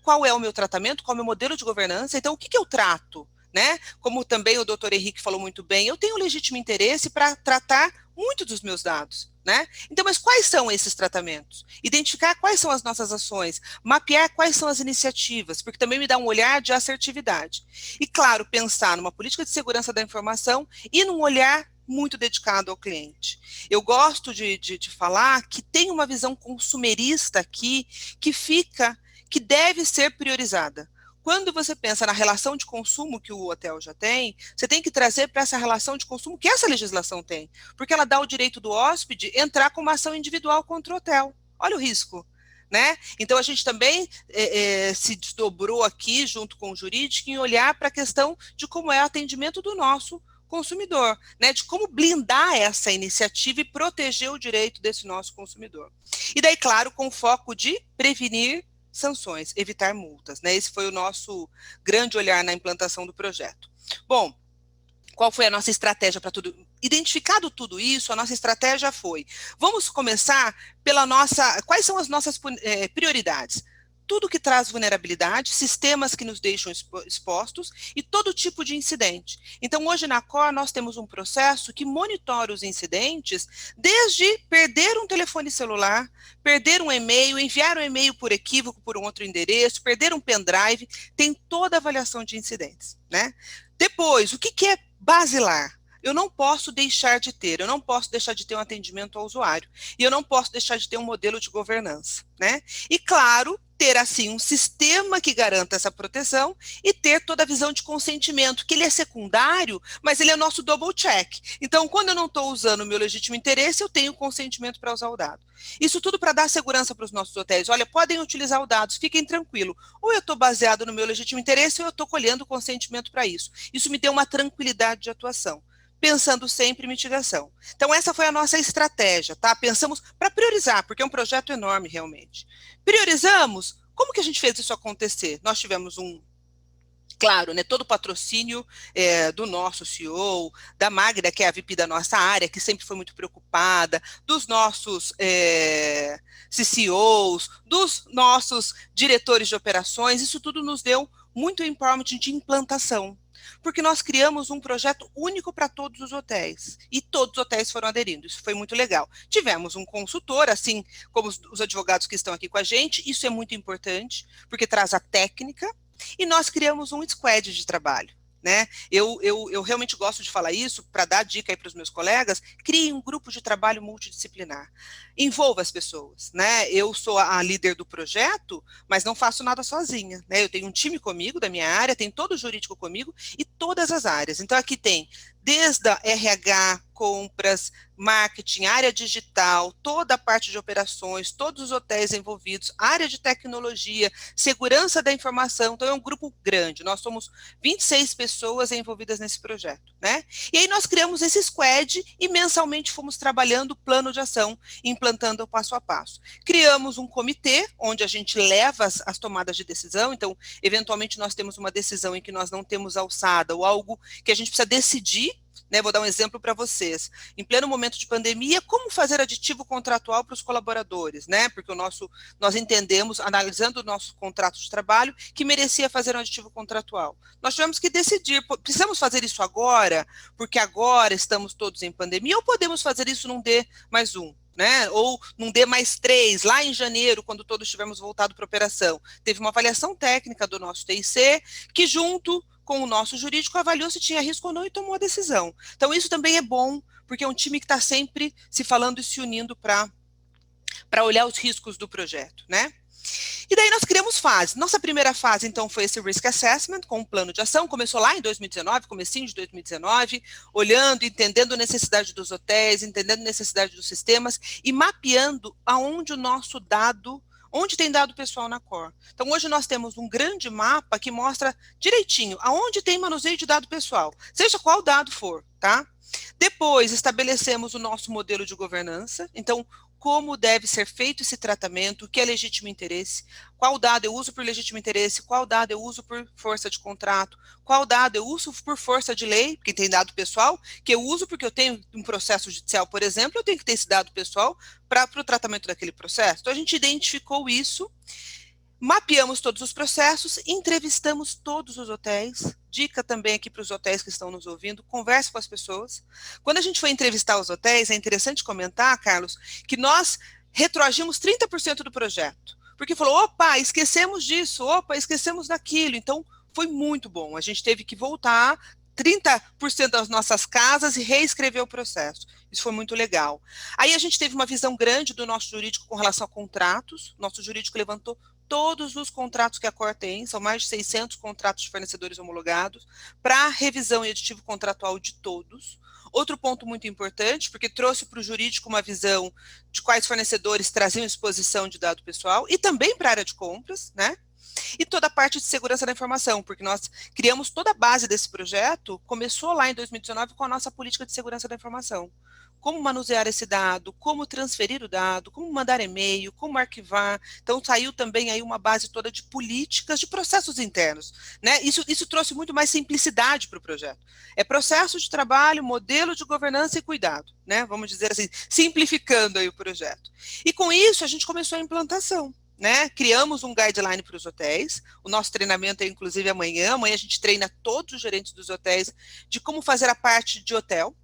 qual é o meu tratamento, qual é o meu modelo de governança, então o que eu trato? Né? Como também o doutor Henrique falou muito bem, eu tenho legítimo interesse para tratar muito dos meus dados, né? Então, mas quais são esses tratamentos? Identificar quais são as nossas ações, mapear quais são as iniciativas, porque também me dá um olhar de assertividade. E, claro, pensar numa política de segurança da informação e num olhar muito dedicado ao cliente. Eu gosto de falar que tem uma visão consumerista aqui que deve ser priorizada. Quando você pensa na relação de consumo que o hotel já tem, você tem que trazer para essa relação de consumo que essa legislação tem, porque ela dá o direito do hóspede entrar com uma ação individual contra o hotel. Olha o risco, né? Então, a gente também se desdobrou aqui, junto com o jurídico, em olhar para a questão de como é o atendimento do nosso consumidor, né? De como blindar essa iniciativa e proteger o direito desse nosso consumidor. E daí, claro, com foco de prevenir sanções, evitar multas, né? Esse foi o nosso grande olhar na implantação do projeto. Bom, qual foi a nossa estratégia para tudo? Identificado tudo isso, a nossa estratégia foi, vamos começar quais são as nossas prioridades? Tudo que traz vulnerabilidade, sistemas que nos deixam expostos e todo tipo de incidente. Então, hoje na Core, nós temos um processo que monitora os incidentes desde perder um telefone celular, perder um e-mail, enviar um e-mail por equívoco por um outro endereço, perder um pendrive, tem toda a avaliação de incidentes, né? Depois, o que é basilar? eu não posso deixar de ter, eu não posso deixar de ter um atendimento ao usuário, e eu não posso deixar de ter um modelo de governança, né? E, claro, ter, assim, um sistema que garanta essa proteção e ter toda a visão de consentimento, que ele é secundário, mas ele é nosso double check. Então, quando eu não estou usando o meu legítimo interesse, eu tenho consentimento para usar o dado. Isso tudo para dar segurança para os nossos hotéis. Olha, podem utilizar o dado, fiquem tranquilos. Ou eu estou baseado no meu legítimo interesse, ou eu estou colhendo consentimento para isso. Isso me deu uma tranquilidade de atuação, pensando sempre em mitigação. Então, essa foi a nossa estratégia, tá? Pensamos para priorizar, porque é um projeto enorme, realmente. Priorizamos, como que a gente fez isso acontecer? Nós tivemos claro, né, todo o patrocínio do nosso CEO, da Magda, que é a VP da nossa área, que sempre foi muito preocupada, dos nossos CCOs, dos nossos diretores de operações, isso tudo nos deu muito empowerment de implantação, porque nós criamos um projeto único para todos os hotéis, e todos os hotéis foram aderindo, isso foi muito legal. Tivemos um consultor, assim como os advogados que estão aqui com a gente, isso é muito importante, porque traz a técnica, e nós criamos um squad de trabalho, né? Eu realmente gosto de falar isso, para dar dica aí para os meus colegas, crie um grupo de trabalho multidisciplinar, envolva as pessoas, né? Eu sou a líder do projeto, mas não faço nada sozinha, né? Eu tenho um time comigo, da minha área, tem todo o jurídico comigo, e todas as áreas. Então, aqui tem desde a RH, compras, marketing, área digital, toda a parte de operações, todos os hotéis envolvidos, área de tecnologia, segurança da informação. Então, é um grupo grande. Nós somos 26 pessoas envolvidas nesse projeto, né? E aí nós criamos esse squad e mensalmente fomos trabalhando o plano de ação, implantando o passo a passo. Criamos um comitê, onde a gente leva as tomadas de decisão. Então, eventualmente, nós temos uma decisão em que nós não temos alçada ou algo que a gente precisa decidir, né? Vou dar um exemplo para vocês. Em pleno momento de pandemia, como fazer aditivo contratual para os colaboradores, né? Porque nós entendemos, analisando o nosso contrato de trabalho, que merecia fazer um aditivo contratual. Nós tivemos que decidir, precisamos fazer isso agora, porque agora estamos todos em pandemia, ou podemos fazer isso num D+1? Né? Ou num D+3, lá em janeiro, quando todos estivermos voltados para a operação. Teve uma avaliação técnica do nosso TIC, que junto com o nosso jurídico avaliou se tinha risco ou não e tomou a decisão. Então, isso também é bom, porque é um time que está sempre se falando e se unindo para olhar os riscos do projeto, né? E daí nós criamos fases. Nossa primeira fase, então, foi esse Risk Assessment, com um plano de ação. Começou lá em 2019, comecinho de 2019, olhando, entendendo a necessidade dos hotéis, entendendo a necessidade dos sistemas e mapeando aonde o nosso dado, onde tem dado pessoal na Core. Então, hoje nós temos um grande mapa que mostra direitinho aonde tem manuseio de dado pessoal, seja qual dado for, tá? Depois, estabelecemos o nosso modelo de governança. Então, como deve ser feito esse tratamento, o que é legítimo interesse, qual dado eu uso por legítimo interesse, qual dado eu uso por força de contrato, qual dado eu uso por força de lei, porque tem dado pessoal, que eu uso porque eu tenho um processo judicial, por exemplo, eu tenho que ter esse dado pessoal para o tratamento daquele processo. Então, a gente identificou isso, mapeamos todos os processos, entrevistamos todos os hotéis. Dica também aqui para os hotéis que estão nos ouvindo, converse com as pessoas. Quando a gente foi entrevistar os hotéis, é interessante comentar, Carlos, que nós retroagimos 30% do projeto. Porque falou, opa, esquecemos disso, opa, esquecemos daquilo. Então, foi muito bom. A gente teve que voltar 30% das nossas casas e reescrever o processo. Isso foi muito legal. Aí a gente teve uma visão grande do nosso jurídico com relação a contratos. Nosso jurídico levantou todos os contratos que a Core tem, são mais de 600 contratos de fornecedores homologados, para revisão e aditivo contratual de todos. Outro ponto muito importante, porque trouxe para o jurídico uma visão de quais fornecedores traziam exposição de dado pessoal, e também para a área de compras, né? E toda a parte de segurança da informação, porque nós criamos toda a base desse projeto, começou lá em 2019 com a nossa política de segurança da informação. Como manusear esse dado, como transferir o dado, como mandar e-mail, como arquivar. Então, saiu também aí uma base toda de políticas, de processos internos, né? Isso trouxe muito mais simplicidade para o projeto. É processo de trabalho, modelo de governança e cuidado, né? Vamos dizer assim, simplificando aí o projeto. E com isso, a gente começou a implantação. Né? Criamos um guideline para os hotéis, o nosso treinamento é inclusive amanhã a gente treina todos os gerentes dos hotéis de como fazer a parte de hotel.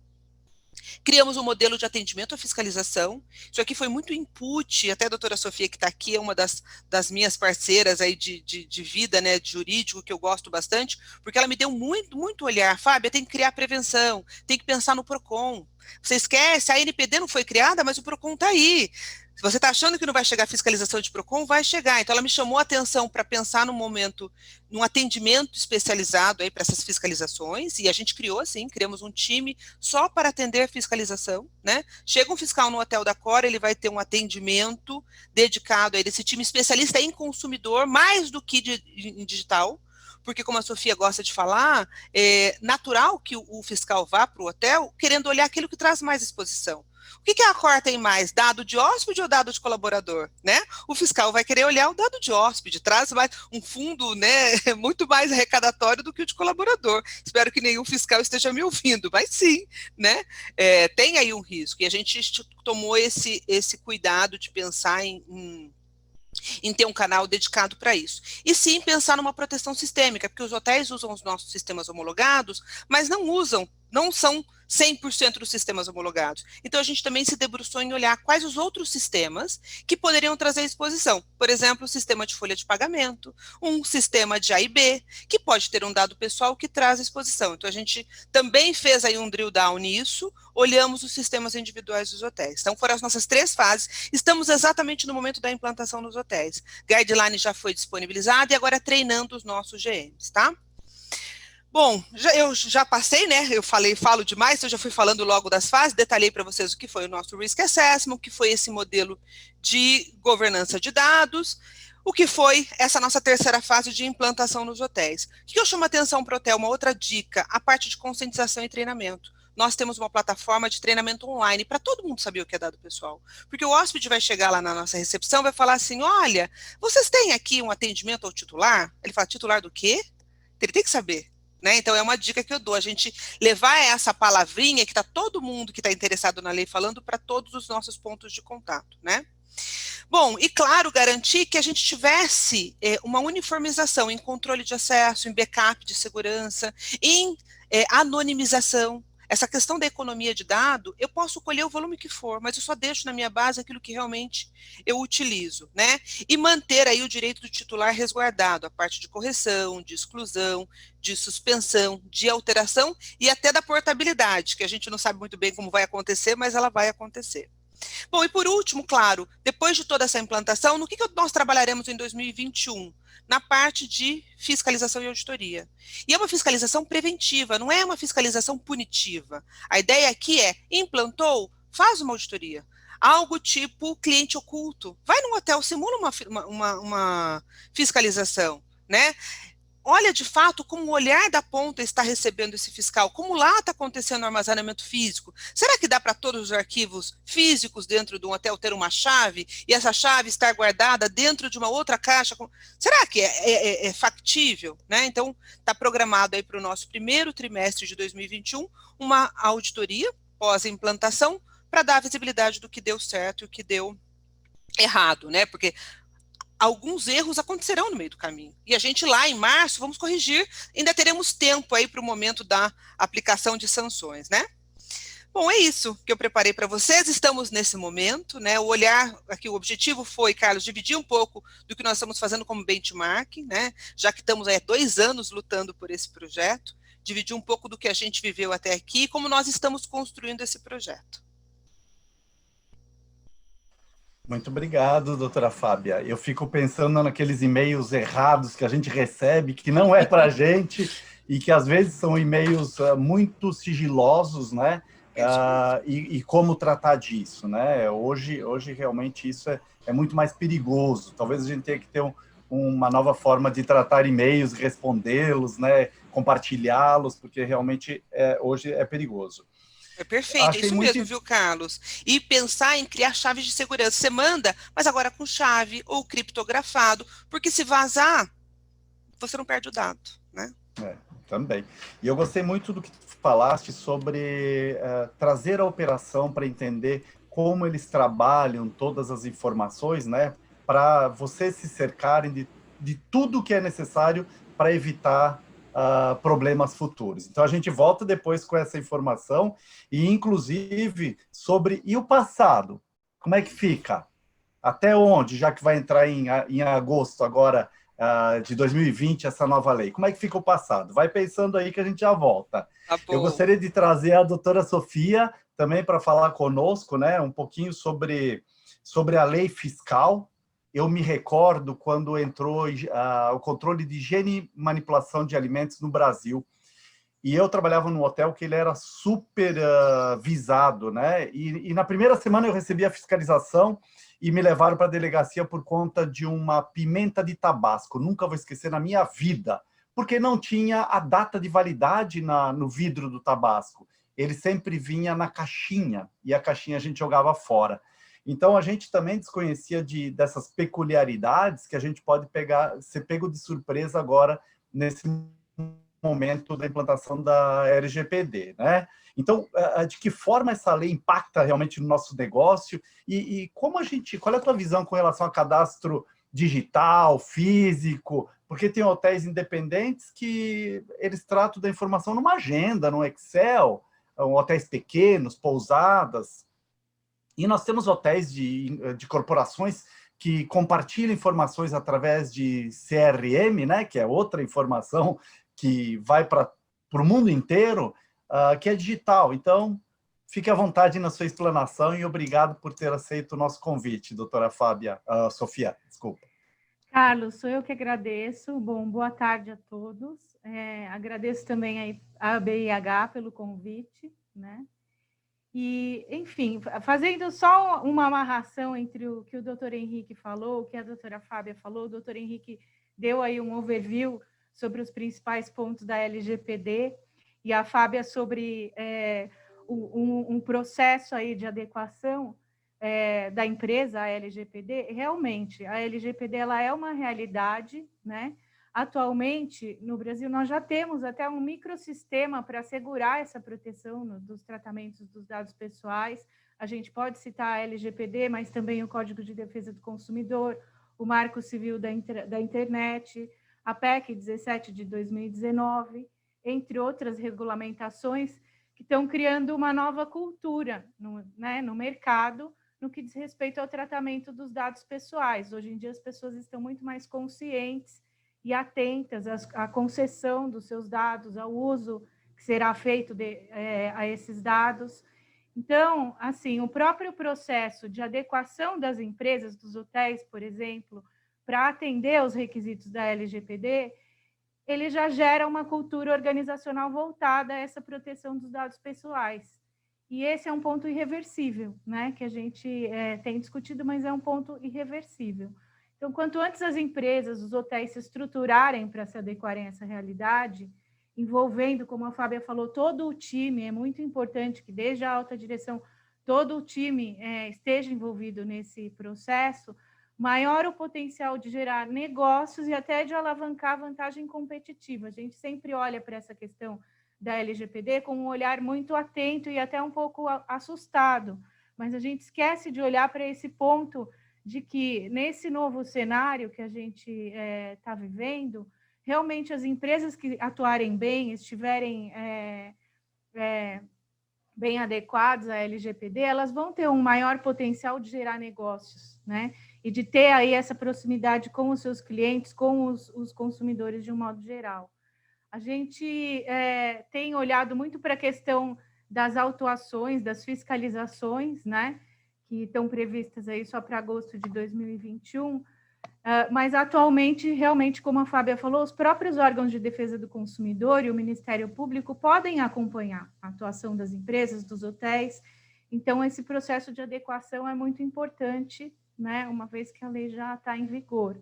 Criamos um modelo de atendimento à fiscalização. Isso aqui foi muito input, até a doutora Sofia, que está aqui, é uma das minhas parceiras aí de vida, né, de jurídico, que eu gosto bastante, porque ela me deu muito olhar. Fábia, tem que criar prevenção, tem que pensar no PROCON. Você esquece, a ANPD não foi criada, mas o PROCON está aí. Se você está achando que não vai chegar a fiscalização de PROCON, vai chegar. Então, ela me chamou a atenção para pensar no momento, num atendimento especializado aí para essas fiscalizações, e a gente criou, assim, criamos um time só para atender fiscalização, né? Chega um fiscal no hotel da Cora, ele vai ter um atendimento dedicado a ele, esse time especialista em consumidor, mais do que em digital, porque, como a Sofia gosta de falar, é natural que o fiscal vá para o hotel querendo olhar aquilo que traz mais exposição. O que a Cor tem mais? Dado de hóspede ou dado de colaborador? Né? O fiscal vai querer olhar o dado de hóspede, traz mais um fundo, né, muito mais arrecadatório do que o de colaborador. Espero que nenhum fiscal esteja me ouvindo, mas sim, né? Tem aí um risco. E a gente tomou esse cuidado de pensar em ter um canal dedicado para isso. E sim pensar numa proteção sistêmica, porque os hotéis usam os nossos sistemas homologados, mas não são 100% dos sistemas homologados. Então, a gente também se debruçou em olhar quais os outros sistemas que poderiam trazer exposição. Por exemplo, o sistema de folha de pagamento, um sistema de A e B, que pode ter um dado pessoal que traz exposição. Então, a gente também fez aí um drill down nisso, olhamos os sistemas individuais dos hotéis. Então, foram as nossas 3 fases. Estamos exatamente no momento da implantação nos hotéis. Guideline já foi disponibilizado e agora treinando os nossos GMs, tá? Bom, eu já passei, né? Eu falo demais, então eu já fui falando logo das fases, detalhei para vocês o que foi o nosso Risk Assessment, o que foi esse modelo de governança de dados, o que foi essa nossa terceira fase de implantação nos hotéis. O que eu chamo a atenção para o hotel? Uma outra dica, a parte de conscientização e treinamento. Nós temos uma plataforma de treinamento online para todo mundo saber o que é dado pessoal. Porque o hóspede vai chegar lá na nossa recepção e vai falar assim, olha, vocês têm aqui um atendimento ao titular? Ele fala, titular do quê? Ele tem que saber. Né? Então, é uma dica que eu dou, a gente levar essa palavrinha que está todo mundo que está interessado na lei falando para todos os nossos pontos de contato, né? Bom, e claro, garantir que a gente tivesse uma uniformização em controle de acesso, em backup de segurança, em anonimização. Essa questão da economia de dado, eu posso colher o volume que for, mas eu só deixo na minha base aquilo que realmente eu utilizo, né? E manter aí o direito do titular resguardado, a parte de correção, de exclusão, de suspensão, de alteração e até da portabilidade, que a gente não sabe muito bem como vai acontecer, mas ela vai acontecer. Bom, e por último, claro, depois de toda essa implantação, no que nós trabalharemos em 2021? Na parte de fiscalização e auditoria. E é uma fiscalização preventiva, não é uma fiscalização punitiva. A ideia aqui é, implantou, faz uma auditoria. Algo tipo cliente oculto. Vai num hotel, simula uma fiscalização, né? Olha de fato como o olhar da ponta está recebendo esse fiscal, como lá está acontecendo o armazenamento físico. Será que dá para todos os arquivos físicos dentro de um hotel ter uma chave e essa chave estar guardada dentro de uma outra caixa? Será que é factível? Né? Então, está programado aí para o nosso primeiro trimestre de 2021 uma auditoria pós-implantação para dar visibilidade do que deu certo e o que deu errado, né? Porque alguns erros acontecerão no meio do caminho. E a gente lá em março vamos corrigir, ainda teremos tempo aí para o momento da aplicação de sanções, né? Bom, é isso que eu preparei para vocês, estamos nesse momento, né? O olhar aqui, o objetivo foi, Carlos, dividir um pouco do que nós estamos fazendo como benchmark, né? Já que estamos há 2 anos lutando por esse projeto, dividir um pouco do que a gente viveu até aqui e como nós estamos construindo esse projeto. Muito obrigado, doutora Fábia. Eu fico pensando naqueles e-mails errados que a gente recebe, que não é para a gente, e que às vezes são e-mails muito sigilosos, né? E como tratar disso, né? Hoje realmente isso é muito mais perigoso. Talvez a gente tenha que ter uma nova forma de tratar e-mails, respondê-los, né? Compartilhá-los, porque realmente hoje é perigoso. É perfeito, Achei é isso muito... mesmo, viu, Carlos? E pensar em criar chaves de segurança. Você manda, mas agora com chave ou criptografado, porque se vazar, você não perde o dado, né? Também. E eu gostei muito do que tu falaste sobre trazer a operação para entender como eles trabalham todas as informações, né? Para vocês se cercarem de tudo que é necessário para evitar problemas futuros. Então, a gente volta depois com essa informação e, inclusive, sobre... E o passado? Como é que fica? Até onde, já que vai entrar em agosto agora de 2020 essa nova lei? Como é que fica o passado? Vai pensando aí que a gente já volta. Tá bom. Eu gostaria de trazer a doutora Sofia também para falar conosco, né, um pouquinho sobre a lei fiscal. Eu me recordo quando entrou o controle de higiene e manipulação de alimentos no Brasil. E eu trabalhava num hotel que ele era super visado, né? E na primeira semana eu recebi a fiscalização e me levaram para a delegacia por conta de uma pimenta de tabasco. Nunca vou esquecer na minha vida, porque não tinha a data de validade no vidro do tabasco. Ele sempre vinha na caixinha, e a caixinha a gente jogava fora. Então, a gente também desconhecia dessas peculiaridades que a gente pode ser pego de surpresa agora nesse momento da implantação da LGPD, né? Então, de que forma essa lei impacta realmente no nosso negócio e qual é a tua visão com relação a cadastro digital, físico? Porque tem hotéis independentes que eles tratam da informação numa agenda, no Excel, hotéis pequenos, pousadas. E nós temos hotéis de corporações que compartilham informações através de CRM, né, que é outra informação que vai para o mundo inteiro, que é digital. Então, fique à vontade na sua explanação e obrigado por ter aceito o nosso convite, doutora Sofia, desculpa. Carlos, sou eu que agradeço. Bom, boa tarde a todos. Agradeço também a BIH pelo convite, né? E, enfim, fazendo só uma amarração entre o que o doutor Henrique falou, o que a doutora Fábia falou, o doutor Henrique deu aí um overview sobre os principais pontos da LGPD e a Fábia sobre um processo aí de adequação da empresa à LGPD. Realmente, a LGPD ela é uma realidade, né? Atualmente, no Brasil, nós já temos até um microsistema para assegurar essa proteção dos tratamentos dos dados pessoais. A gente pode citar a LGPD, mas também o Código de Defesa do Consumidor, o Marco Civil da Internet, a PEC 17 de 2019, entre outras regulamentações que estão criando uma nova cultura no mercado, no que diz respeito ao tratamento dos dados pessoais. Hoje em dia, as pessoas estão muito mais conscientes e atentas à concessão dos seus dados, ao uso que será feito a esses dados. Então, assim, o próprio processo de adequação das empresas, dos hotéis, por exemplo, para atender aos requisitos da LGPD, ele já gera uma cultura organizacional voltada a essa proteção dos dados pessoais. E esse é um ponto irreversível, né, que a gente tem discutido, mas é um ponto irreversível. Então, quanto antes as empresas, os hotéis se estruturarem para se adequarem a essa realidade, envolvendo, como a Fábia falou, todo o time, é muito importante que desde a alta direção, todo o time esteja envolvido nesse processo, maior o potencial de gerar negócios e até de alavancar vantagem competitiva. A gente sempre olha para essa questão da LGPD com um olhar muito atento e até um pouco assustado, mas a gente esquece de olhar para esse ponto de que, nesse novo cenário que a gente está vivendo, realmente as empresas que atuarem bem, estiverem bem adequadas à LGPD, elas vão ter um maior potencial de gerar negócios, né? E de ter aí essa proximidade com os seus clientes, com os consumidores de um modo geral. A gente tem olhado muito para a questão das autuações, das fiscalizações, né? Que estão previstas aí só para agosto de 2021, mas atualmente, realmente, como a Fábia falou, os próprios órgãos de defesa do consumidor e o Ministério Público podem acompanhar a atuação das empresas, dos hotéis, então esse processo de adequação é muito importante, né, uma vez que a lei já está em vigor.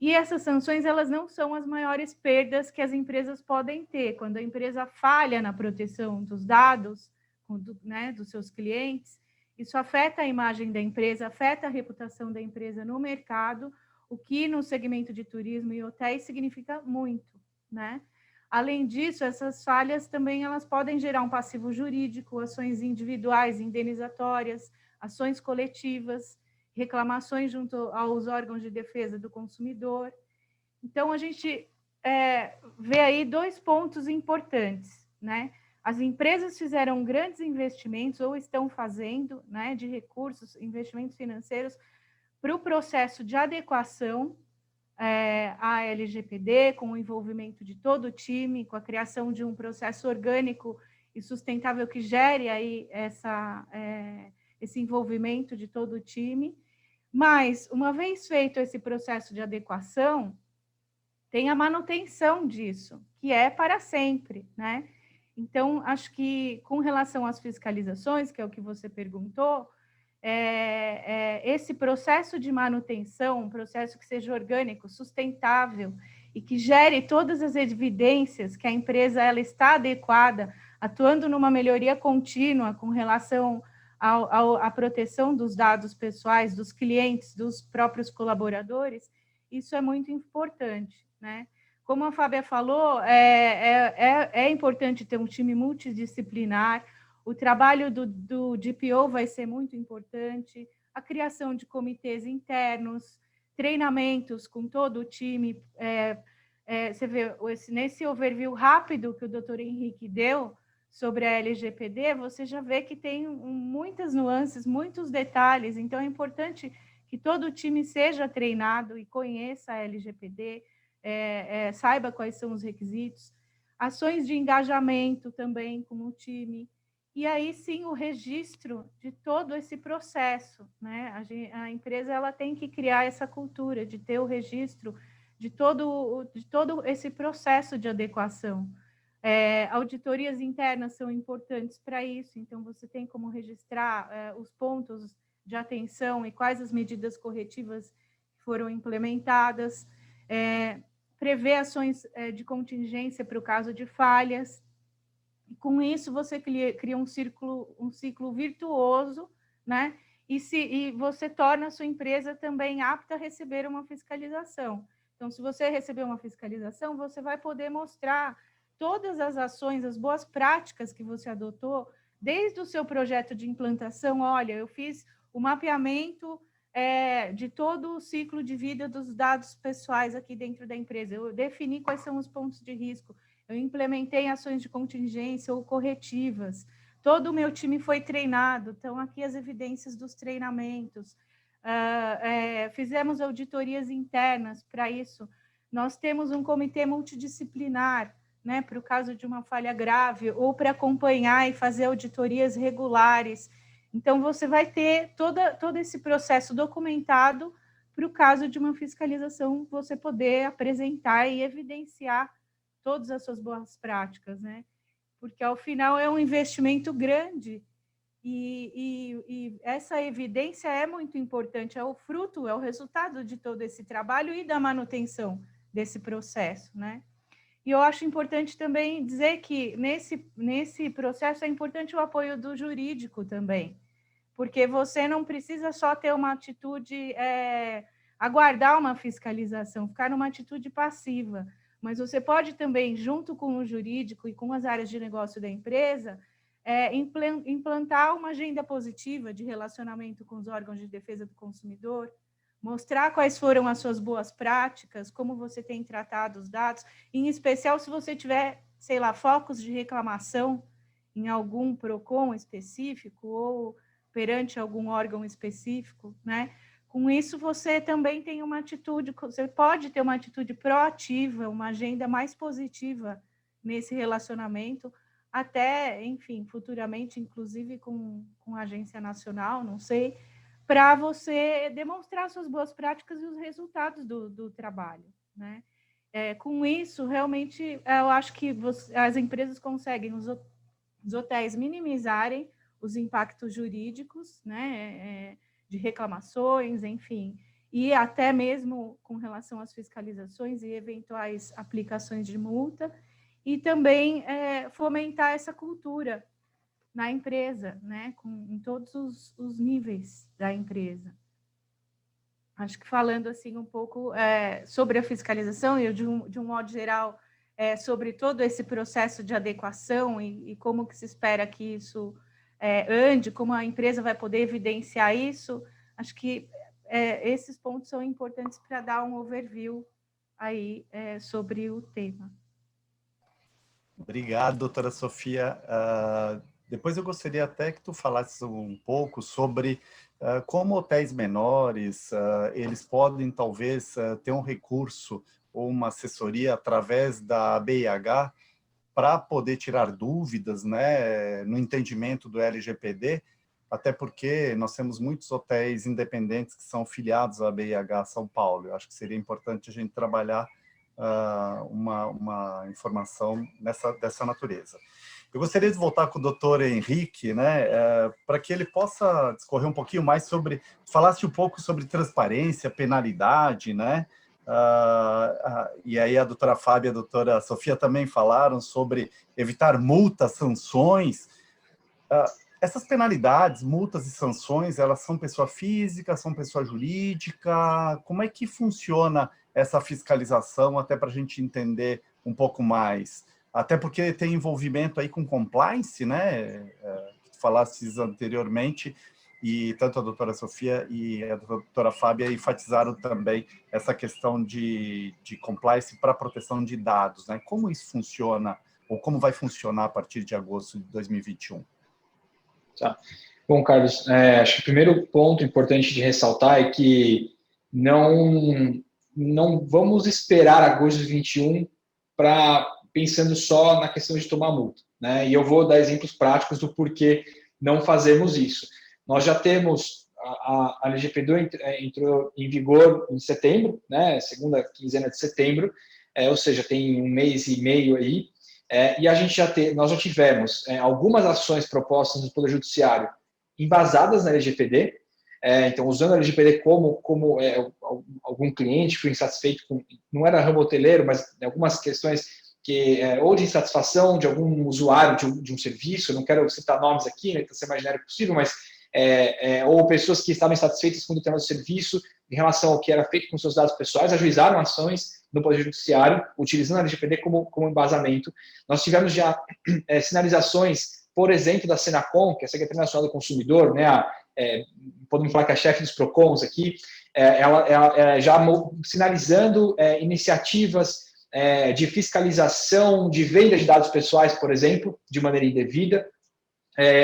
E essas sanções, elas não são as maiores perdas que as empresas podem ter. Quando a empresa falha na proteção dos dados, né, dos seus clientes, isso afeta a imagem da empresa, afeta a reputação da empresa no mercado, o que no segmento de turismo e hotéis significa muito, né? Além disso, essas falhas também elas podem gerar um passivo jurídico, ações individuais, indenizatórias, ações coletivas, reclamações junto aos órgãos de defesa do consumidor. Então, a gente ver aí 2 pontos importantes, né? As empresas fizeram grandes investimentos ou estão fazendo, né, de recursos, investimentos financeiros para o processo de adequação à LGPD, com o envolvimento de todo o time, com a criação de um processo orgânico e sustentável que gere aí esse envolvimento de todo o time. Mas, uma vez feito esse processo de adequação, tem a manutenção disso, que é para sempre, né? Então, acho que com relação às fiscalizações, que é o que você perguntou, esse processo de manutenção, um processo que seja orgânico, sustentável e que gere todas as evidências que a empresa ela está adequada, atuando numa melhoria contínua com relação à proteção dos dados pessoais, dos clientes, dos próprios colaboradores, isso é muito importante, né? Como a Fábia falou, é importante ter um time multidisciplinar, o trabalho do DPO vai ser muito importante, a criação de comitês internos, treinamentos com todo o time. Você vê, nesse overview rápido que o doutor Henrique deu sobre a LGPD, você já vê que tem muitas nuances, muitos detalhes, então é importante que todo o time seja treinado e conheça a LGPD, saiba quais são os requisitos, ações de engajamento também com o time, e aí sim o registro de todo esse processo, né? A empresa ela tem que criar essa cultura de ter o registro de todo esse processo de adequação. Auditorias internas são importantes para isso, então você tem como registrar os pontos de atenção e quais as medidas corretivas foram implementadas, prever ações de contingência para o caso de falhas. E com isso, você cria um ciclo virtuoso, né? E você torna a sua empresa também apta a receber uma fiscalização. Então, se você receber uma fiscalização, você vai poder mostrar todas as ações, as boas práticas que você adotou, desde o seu projeto de implantação. Olha, eu fiz o mapeamento de todo o ciclo de vida dos dados pessoais aqui dentro da empresa. Eu defini quais são os pontos de risco. Eu implementei ações de contingência ou corretivas. Todo o meu time foi treinado. Então, aqui as evidências dos treinamentos. Fizemos auditorias internas para isso. Nós temos um comitê multidisciplinar, né, para o caso de uma falha grave, ou para acompanhar e fazer auditorias regulares. Então, você vai ter todo esse processo documentado para o caso de uma fiscalização, você poder apresentar e evidenciar todas as suas boas práticas, né? Porque, ao final, é um investimento grande e essa evidência é muito importante, é o fruto, é o resultado de todo esse trabalho e da manutenção desse processo, né? E eu acho importante também dizer que nesse processo é importante o apoio do jurídico também, porque você não precisa só ter uma atitude, aguardar uma fiscalização, ficar numa atitude passiva, mas você pode também, junto com o jurídico e com as áreas de negócio da empresa, implantar uma agenda positiva de relacionamento com os órgãos de defesa do consumidor, mostrar quais foram as suas boas práticas, como você tem tratado os dados, em especial se você tiver, sei lá, focos de reclamação em algum PROCON específico ou perante algum órgão específico, né? Com isso, você também tem uma atitude, você pode ter uma atitude proativa, uma agenda mais positiva nesse relacionamento, até, enfim, futuramente, inclusive com a agência nacional, não sei, para você demonstrar suas boas práticas e os resultados do trabalho, né? Com isso, realmente, eu acho que as empresas conseguem, os hotéis, minimizarem os impactos jurídicos, né? De reclamações, enfim, e até mesmo com relação às fiscalizações e eventuais aplicações de multa, e também fomentar essa cultura na empresa, né, em todos os níveis da empresa. Acho que falando assim um pouco sobre a fiscalização, e de um modo geral, sobre todo esse processo de adequação e como que se espera que isso ande, como a empresa vai poder evidenciar isso, acho que esses pontos são importantes para dar um overview aí sobre o tema. Obrigado, doutora Sofia. Depois eu gostaria até que tu falasse um pouco sobre como hotéis menores, eles podem talvez ter um recurso ou uma assessoria através da BIH para poder tirar dúvidas, né, no entendimento do LGPD, até porque nós temos muitos hotéis independentes que são filiados à BIH São Paulo. Eu acho que seria importante a gente trabalhar uma informação dessa natureza. Eu gostaria de voltar com o doutor Henrique, né, para que ele possa discorrer um pouquinho mais sobre, falasse um pouco sobre transparência, penalidade, né, e aí a doutora Fábia e a doutora Sofia também falaram sobre evitar multas, sanções. Essas penalidades, multas e sanções, elas são pessoa física, são pessoa jurídica? Como é que funciona essa fiscalização, até para a gente entender um pouco mais? Até porque tem envolvimento aí com compliance, né? Que tu falasses anteriormente, e tanto a doutora Sofia e a doutora Fábia enfatizaram também essa questão de compliance para proteção de dados, né? Como isso funciona, ou como vai funcionar a partir de agosto de 2021? Tá. Bom, Carlos, acho que o primeiro ponto importante de ressaltar é que não vamos esperar agosto de 2021 pensando só na questão de tomar multa, né? E eu vou dar exemplos práticos do porquê não fazemos isso. Nós já temos, a LGPD entrou em vigor em setembro, né? Segunda quinzena de setembro, ou seja, tem 1 mês e meio aí, e nós já tivemos algumas ações propostas no Poder Judiciário embasadas na LGPD, então, usando a LGPD como algum cliente foi insatisfeito com, não era ramo hoteleiro, mas algumas questões ou de insatisfação de algum usuário de um serviço, eu não quero citar nomes aqui, né, para ser mais genérico possível, mas ou pessoas que estavam insatisfeitas com o determinado serviço em relação ao que era feito com seus dados pessoais, ajuizaram ações no Poder Judiciário, utilizando a LGPD como embasamento. Nós tivemos já sinalizações, por exemplo, da Senacom, que é a Secretaria Nacional do Consumidor, né, podemos falar que é a chefe dos PROCONs aqui, ela já sinalizando iniciativas de fiscalização de venda de dados pessoais, por exemplo, de maneira indevida.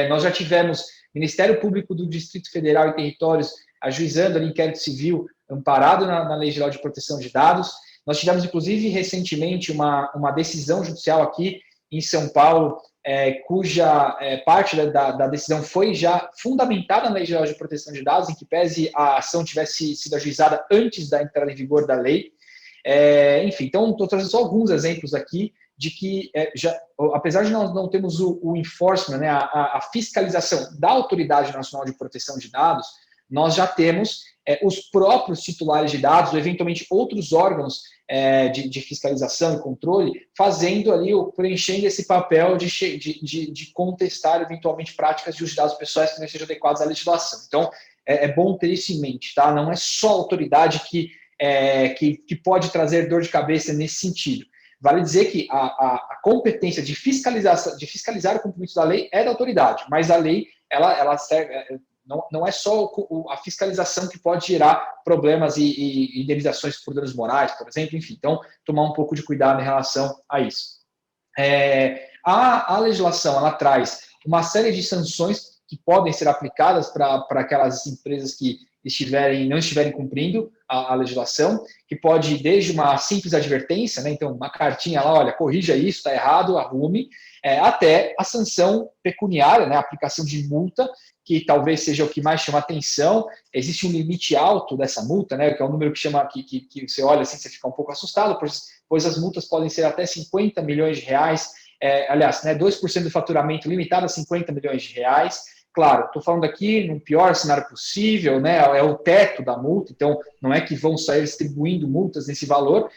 Nós já tivemos Ministério Público do Distrito Federal e Territórios ajuizando ali inquérito civil amparado na Lei Geral de Proteção de Dados. Nós tivemos, inclusive, recentemente uma decisão judicial aqui em São Paulo, cuja parte da decisão foi já fundamentada na Lei Geral de Proteção de Dados, em que pese a ação tivesse sido ajuizada antes da entrada em vigor da lei. Enfim, então, estou trazendo só alguns exemplos aqui de que, apesar de nós não termos o enforcement, né, a fiscalização da Autoridade Nacional de Proteção de Dados, nós já temos os próprios titulares de dados, ou eventualmente outros órgãos de fiscalização e controle, fazendo ali, preenchendo esse papel de contestar eventualmente práticas de uso de dados pessoais que não sejam adequadas à legislação. Então, é bom ter isso em mente, tá? Não é só a autoridade que pode trazer dor de cabeça nesse sentido. Vale dizer que a competência de fiscalizar o cumprimento da lei é da autoridade, mas a lei ela serve, não é só a fiscalização que pode gerar problemas e indenizações por danos morais, por exemplo, enfim. Então, tomar um pouco de cuidado em relação a isso. A legislação, ela traz uma série de sanções que podem ser aplicadas para aquelas empresas que não estiverem cumprindo a legislação, que pode ir desde uma simples advertência, né, então uma cartinha lá, olha, corrija isso, está errado, arrume, até a sanção pecuniária, né, a aplicação de multa, que talvez seja o que mais chama atenção. Existe um limite alto dessa multa, né, que é um número que você olha assim, você fica um pouco assustado, pois as multas podem ser até 50 milhões de reais, aliás, né, 2% do faturamento limitado a 50 milhões de reais. Claro, estou falando aqui no pior cenário possível, né, é o teto da multa, então não é que vão sair distribuindo multas nesse valor,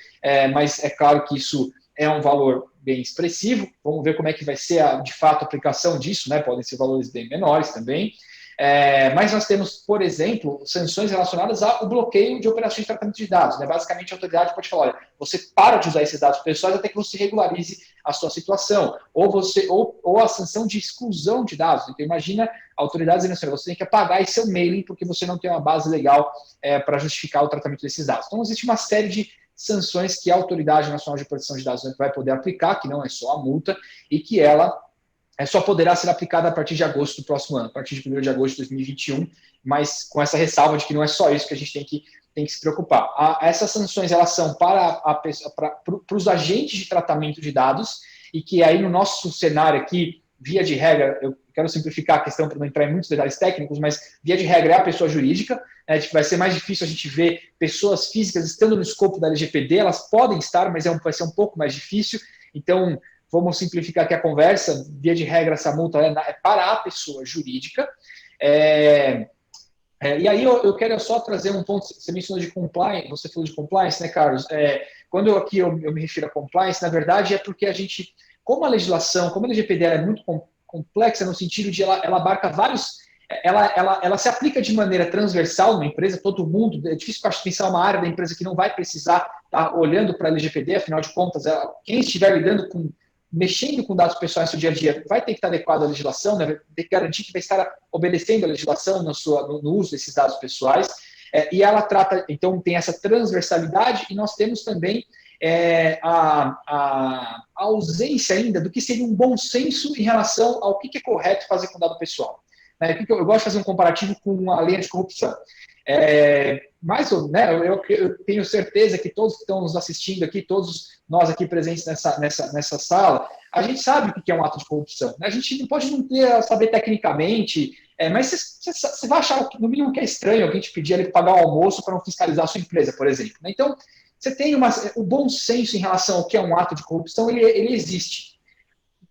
mas é claro que isso é um valor bem expressivo. Vamos ver como é que vai ser, de fato, a aplicação disso, né, podem ser valores bem menores também. Mas nós temos, por exemplo, sanções relacionadas ao bloqueio de operações de tratamento de dados, né? Basicamente, a autoridade pode falar, olha, você para de usar esses dados pessoais até que você regularize a sua situação, ou a sanção de exclusão de dados. Então, imagina a autoridade dizendo assim, você tem que apagar esse seu mailing porque você não tem uma base legal para justificar o tratamento desses dados. Então, existe uma série sanções que a Autoridade Nacional de Proteção de Dados vai poder aplicar, que não é só a multa, e que ela só poderá ser aplicada a partir de agosto do próximo ano, a partir de 1º de agosto de 2021, mas com essa ressalva de que não é só isso que a gente tem que se preocupar. Essas sanções, elas são para os agentes de tratamento de dados, e que aí no nosso cenário aqui, via de regra, eu quero simplificar a questão para não entrar em muitos detalhes técnicos, mas via de regra é a pessoa jurídica, né, vai ser mais difícil a gente ver pessoas físicas estando no escopo da LGPD, elas podem estar, mas vai ser um pouco mais difícil, então vamos simplificar aqui a conversa, via de regra essa multa é para a pessoa jurídica, e aí eu quero só trazer um ponto, você mencionou de compliance, você falou de compliance, né, Carlos? Quando eu me refiro a compliance, na verdade é porque a gente, como a legislação, como a LGPD é muito complexa no sentido de ela abarca vários, ela se aplica de maneira transversal numa empresa, todo mundo, é difícil pensar uma área da empresa que não vai precisar estar olhando para a LGPD, afinal de contas, quem estiver mexendo com dados pessoais no dia a dia vai ter que estar adequado à legislação, né? Tem que garantir que vai estar obedecendo a legislação no uso desses dados pessoais, e ela trata, então tem essa transversalidade, e nós temos também a ausência ainda do que seria um bom senso em relação ao que é correto fazer com dado pessoal. Eu gosto de fazer um comparativo com a lei anticorrupção. Mas eu tenho certeza que todos que estão nos assistindo aqui, todos nós aqui presentes nessa sala, a gente sabe o que é um ato de corrupção. A gente não pode não saber tecnicamente, mas você vai achar, no mínimo, que é estranho alguém te pedir ali pagar o almoço para não fiscalizar a sua empresa, por exemplo. Então, você tem o bom senso em relação ao que é um ato de corrupção, ele existe.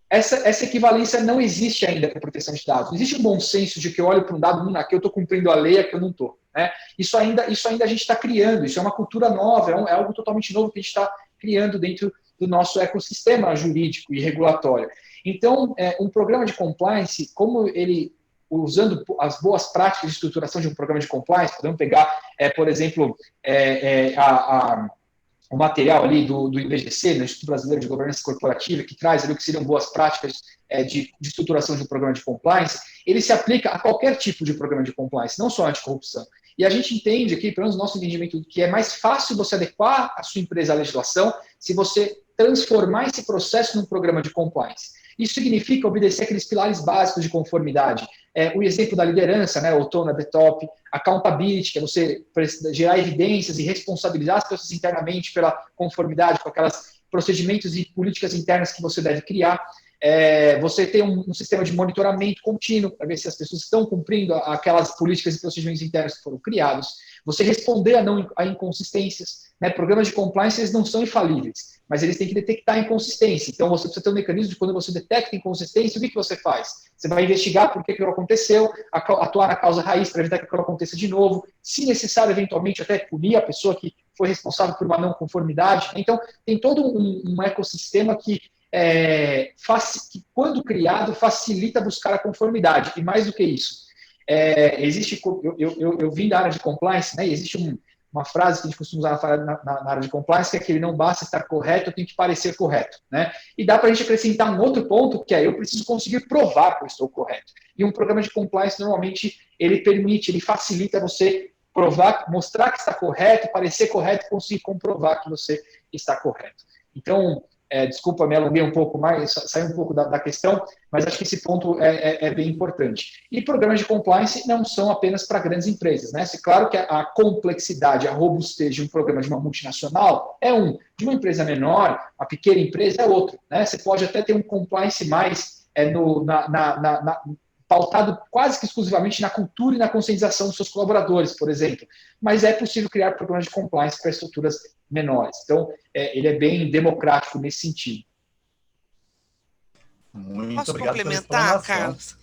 Essa equivalência não existe ainda para a proteção de dados. Não existe um bom senso de que eu olho para um dado, aqui eu estou cumprindo a lei, aqui eu não estou. Né? Isso ainda a gente está criando, isso é uma cultura nova, é algo totalmente novo que a gente está criando dentro do nosso ecossistema jurídico e regulatório. Então, um programa de compliance, como ele, usando as boas práticas de estruturação de um programa de compliance, podemos pegar, por exemplo, o material ali do IBGC, no Instituto Brasileiro de Governança Corporativa, que traz ali o que seriam boas práticas de estruturação de um programa de compliance, ele se aplica a qualquer tipo de programa de compliance, não só anticorrupção. E a gente entende aqui, pelo menos nosso entendimento, que é mais fácil você adequar a sua empresa à legislação se você transformar esse processo num programa de compliance. Isso significa obedecer aqueles pilares básicos de conformidade. O exemplo da liderança, né, o tone at the top, accountability, que é você gerar evidências e responsabilizar as pessoas internamente pela conformidade com aqueles procedimentos e políticas internas que você deve criar. Você tem um sistema de monitoramento contínuo para ver se as pessoas estão cumprindo aquelas políticas e procedimentos internos que foram criados. Você responder a inconsistências. Né? Programas de compliance eles não são infalíveis, mas eles têm que detectar inconsistência. Então, você precisa ter um mecanismo de quando você detecta inconsistência, o que você faz? Você vai investigar por que aquilo aconteceu, atuar na causa raiz para evitar que aquilo aconteça de novo, se necessário, eventualmente, até punir a pessoa que foi responsável por uma não conformidade. Então, tem todo um ecossistema que quando criado, facilita buscar a conformidade. E mais do que isso, eu vim da área de compliance, né, e existe uma frase que a gente costuma usar na área de compliance, que é que não basta estar correto, eu tenho que parecer correto. Né? E dá para a gente acrescentar um outro ponto, que é eu preciso conseguir provar que eu estou correto. E um programa de compliance, normalmente, ele facilita você provar, mostrar que está correto, parecer correto e conseguir comprovar que você está correto. Então, desculpa, me alonguei um pouco mais, saí um pouco da questão, mas acho que esse ponto é bem importante. E programas de compliance não são apenas para grandes empresas. Né? Claro que a complexidade, a robustez de um programa de uma multinacional de uma empresa menor, uma pequena empresa é outro. Né? Você pode até ter um compliance mais pautado quase que exclusivamente na cultura e na conscientização dos seus colaboradores, por exemplo. Mas é possível criar programas de compliance para estruturas menores. Então, ele é bem democrático nesse sentido. Muito Posso obrigado complementar, Carlos?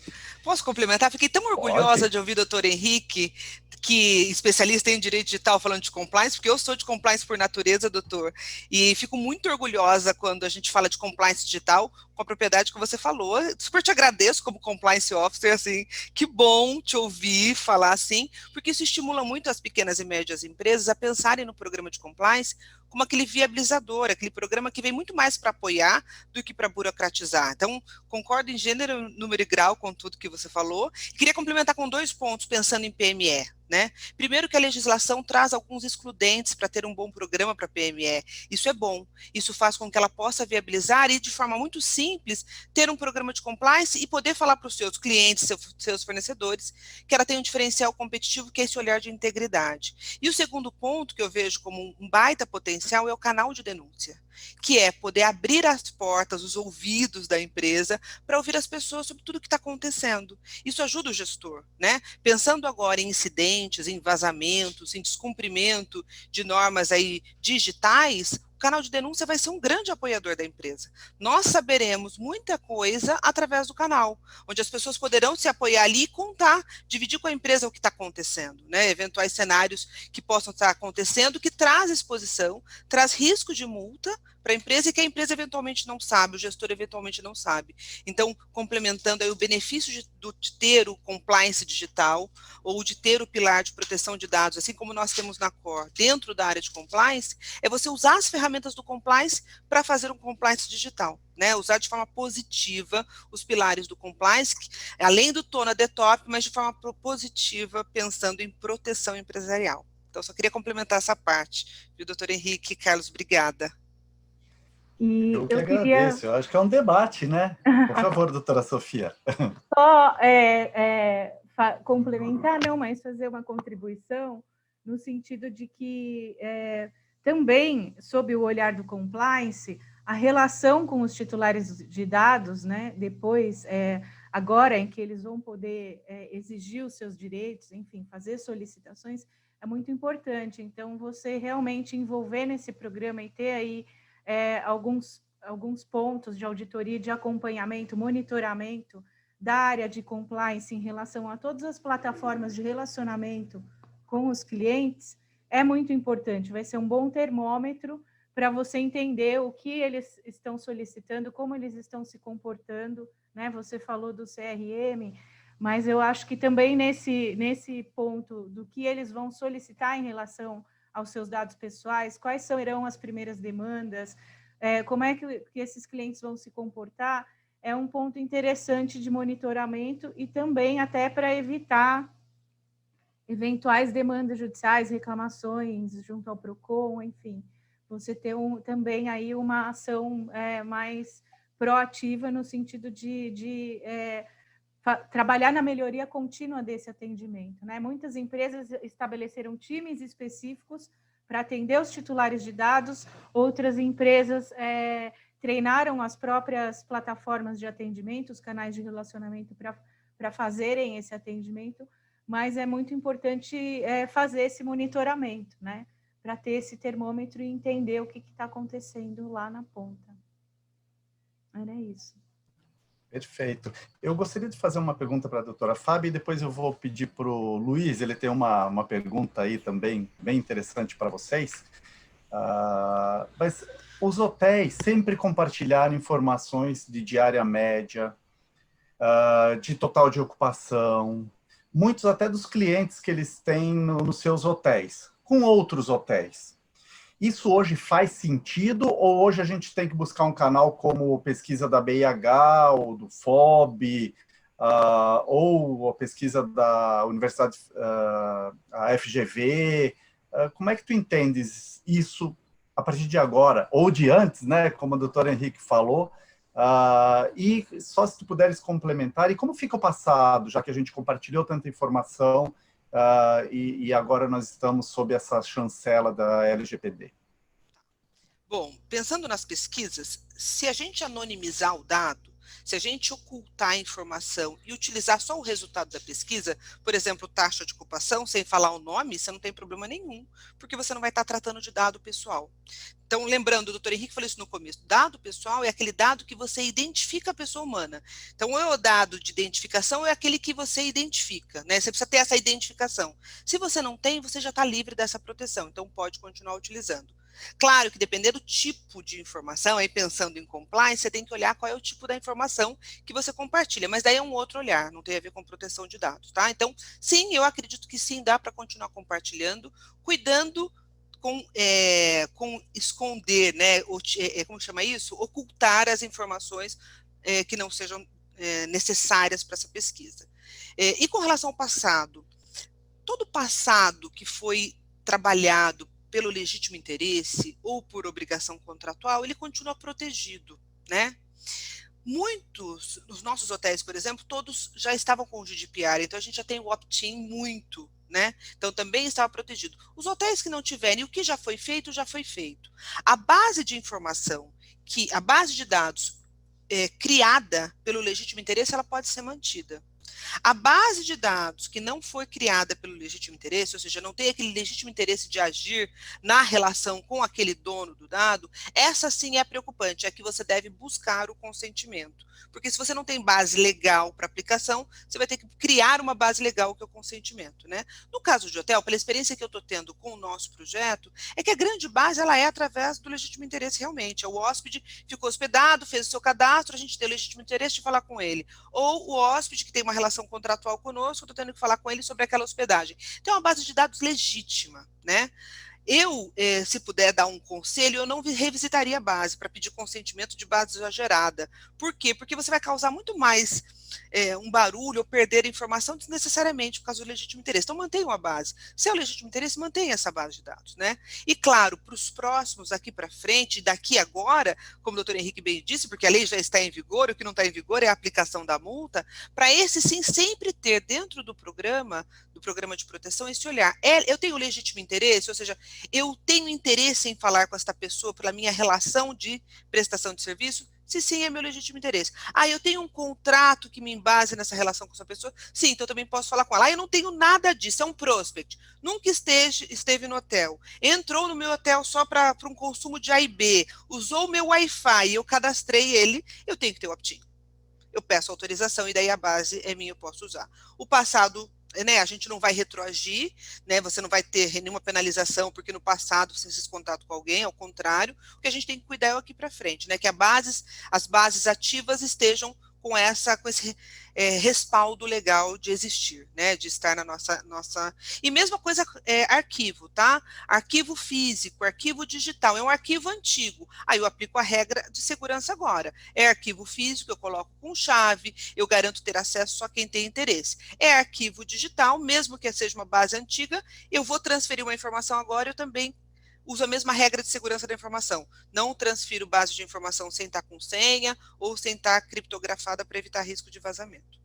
Posso complementar? Fiquei tão orgulhosa de ouvir o doutor Henrique, que especialista em direito digital falando de compliance, porque eu sou de compliance por natureza, doutor, e fico muito orgulhosa quando a gente fala de compliance digital, com a propriedade que você falou. Super te agradeço como compliance officer, assim, que bom te ouvir falar assim, porque isso estimula muito as pequenas e médias empresas a pensarem no programa de compliance como aquele viabilizador, aquele programa que vem muito mais para apoiar do que para burocratizar. Então, concordo em gênero, número e grau com tudo que você falou. Queria complementar com 2 pontos, pensando em PME. né? Primeiro que a legislação traz alguns excludentes para ter um bom programa para a PME. Isso é bom. Isso faz com que ela possa viabilizar e, de forma muito simples, ter um programa de compliance e poder falar para os seus clientes, seus fornecedores, que ela tem um diferencial competitivo, que é esse olhar de integridade. E o segundo ponto que eu vejo como um baita potencial é o canal de denúncia, que é poder abrir as portas, os ouvidos da empresa para ouvir as pessoas sobre tudo o que está acontecendo. Isso ajuda o gestor, né? Pensando agora em incidentes, em vazamentos, em descumprimento de normas aí digitais, o canal de denúncia vai ser um grande apoiador da empresa. Nós saberemos muita coisa através do canal, onde as pessoas poderão se apoiar ali e contar, dividir com a empresa o que está acontecendo, né? Eventuais cenários que possam estar acontecendo, que traz exposição, traz risco de multa para a empresa e que a empresa eventualmente não sabe, o gestor eventualmente não sabe. Então, complementando aí o benefício de ter o compliance digital ou de ter o pilar de proteção de dados, assim como nós temos na Core, dentro da área de compliance, é você usar as ferramentas do compliance para fazer um compliance digital, né? Usar de forma positiva os pilares do compliance, além do tona de top, mas de forma positiva, pensando em proteção empresarial. Então, só queria complementar essa parte, viu, doutor Henrique? Carlos, obrigada. E Eu que eu queria agradeço, eu acho que é um debate, né? Por favor, doutora Sofia. só complementar, não, mas fazer uma contribuição no sentido de que também, sob o olhar do compliance, a relação com os titulares de dados, né, depois, agora em que eles vão poder exigir os seus direitos, enfim, fazer solicitações, é muito importante. Então, você realmente envolver nesse programa e ter aí alguns pontos de auditoria, de acompanhamento, monitoramento da área de compliance em relação a todas as plataformas de relacionamento com os clientes, é muito importante. Vai ser um bom termômetro para você entender o que eles estão solicitando, como eles estão se comportando, né? Você falou do CRM, mas eu acho que também nesse ponto do que eles vão solicitar em relação aos seus dados pessoais, quais serão as primeiras demandas, como é que esses clientes vão se comportar, é um ponto interessante de monitoramento e também até para evitar eventuais demandas judiciais, reclamações junto ao PROCON, enfim, você ter também aí uma ação mais proativa no sentido de trabalhar na melhoria contínua desse atendimento, né? Muitas empresas estabeleceram times específicos para atender os titulares de dados, outras empresas treinaram as próprias plataformas de atendimento, os canais de relacionamento para fazerem esse atendimento, mas é muito importante fazer esse monitoramento, né? Para ter esse termômetro e entender o que está acontecendo lá na ponta. Era isso. Perfeito. Eu gostaria de fazer uma pergunta para a doutora Fábio e depois eu vou pedir para o Luiz, ele tem uma pergunta aí também bem interessante para vocês. Mas os hotéis sempre compartilharam informações de diária média, de total de ocupação, muitos até dos clientes que eles têm nos seus hotéis, com outros hotéis. Isso hoje faz sentido ou hoje a gente tem que buscar um canal como pesquisa da BIH ou do FOB, ou a pesquisa da Universidade, a FGV? Como é que tu entendes isso a partir de agora, ou de antes, né, como o doutor Henrique falou, e só se tu puderes complementar, e como fica o passado, já que a gente compartilhou tanta informação, e agora nós estamos sob essa chancela da LGPD. Bom, pensando nas pesquisas, se a gente anonimizar o dado, se a gente ocultar a informação e utilizar só o resultado da pesquisa, por exemplo, taxa de ocupação, sem falar o nome, você não tem problema nenhum, porque você não vai estar tratando de dado pessoal. Então, lembrando, o doutor Henrique falou isso no começo, dado pessoal é aquele dado que você identifica a pessoa humana. Então, o dado de identificação é aquele que você identifica, né? Você precisa ter essa identificação. Se você não tem, você já está livre dessa proteção, então pode continuar utilizando. Claro que dependendo do tipo de informação, aí pensando em compliance, você tem que olhar qual é o tipo da informação que você compartilha, mas daí é um outro olhar, não tem a ver com proteção de dados, tá? Então, sim, eu acredito que sim, dá para continuar compartilhando, cuidando com esconder, né, como chama isso? Ocultar as informações que não sejam necessárias para essa pesquisa. E com relação ao passado, todo passado que foi trabalhado pelo legítimo interesse ou por obrigação contratual, ele continua protegido, né? Muitos dos nossos hotéis, por exemplo, todos já estavam com o GDPR, então a gente já tem o opt-in muito, né? Então também estava protegido. Os hotéis que não tiverem, o que já foi feito, já foi feito. A base de informação, a base de dados criada pelo legítimo interesse, ela pode ser mantida. A base de dados que não foi criada pelo legítimo interesse, ou seja, não tem aquele legítimo interesse de agir na relação com aquele dono do dado, essa sim é preocupante, é que você deve buscar o consentimento. Porque se você não tem base legal para aplicação, você vai ter que criar uma base legal, que é o consentimento, né? No caso de hotel, pela experiência que eu estou tendo com o nosso projeto, é que a grande base ela é através do legítimo interesse realmente. O hóspede ficou hospedado, fez o seu cadastro, a gente tem o legítimo interesse de falar com ele. Ou o hóspede que tem uma relação contratual conosco, eu estou tendo que falar com ele sobre aquela hospedagem. Então, é uma base de dados legítima, né? Eu, se puder dar um conselho, eu não revisitaria a base para pedir consentimento de base já gerada. Por quê? Porque você vai causar muito mais um barulho ou perder informação desnecessariamente por causa do legítimo interesse. Então, mantenha uma base. Se é o legítimo interesse, mantenha essa base de dados, né? E, claro, para os próximos, aqui para frente, daqui agora, como o doutor Henrique bem disse, porque a lei já está em vigor, o que não está em vigor é a aplicação da multa, para esse sim sempre ter dentro do programa de proteção, esse olhar. Eu tenho legítimo interesse, ou seja, eu tenho interesse em falar com esta pessoa pela minha relação de prestação de serviço? Se sim, é meu legítimo interesse. Eu tenho um contrato que me embase nessa relação com essa pessoa? Sim, então eu também posso falar com ela. Eu não tenho nada disso, é um prospect. Nunca esteve no hotel. Entrou no meu hotel só para um consumo de A e B. Usou o meu Wi-Fi, eu cadastrei ele, eu tenho que ter o opt-in. Eu peço autorização e daí a base é minha, eu posso usar. O passado, né, a gente não vai retroagir, né, você não vai ter nenhuma penalização porque no passado você fez contato com alguém, ao contrário, o que a gente tem que cuidar é aqui para frente, né, que as bases ativas estejam com esse respaldo legal de existir, né, de estar na nossa... E mesma coisa arquivo, tá? Arquivo físico, arquivo digital, é um arquivo antigo. Aí eu aplico a regra de segurança agora. É arquivo físico, eu coloco com chave, eu garanto ter acesso só quem tem interesse. É arquivo digital, mesmo que seja uma base antiga, eu vou transferir uma informação agora, eu também uso a mesma regra de segurança da informação. Não transfiro base de informação sem estar com senha ou sem estar criptografada para evitar risco de vazamento.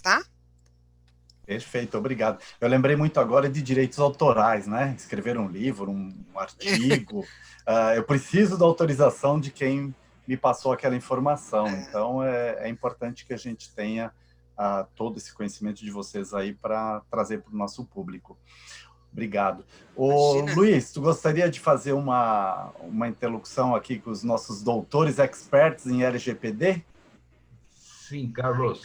Tá? Perfeito, obrigado. Eu lembrei muito agora de direitos autorais, né? Escrever um livro, um artigo. Eu preciso da autorização de quem me passou aquela informação. Então, é importante que a gente tenha todo esse conhecimento de vocês aí para trazer para o nosso público. Obrigado. Luiz, tu gostaria de fazer uma interlocução aqui com os nossos doutores experts em LGPD? Sim, Carlos.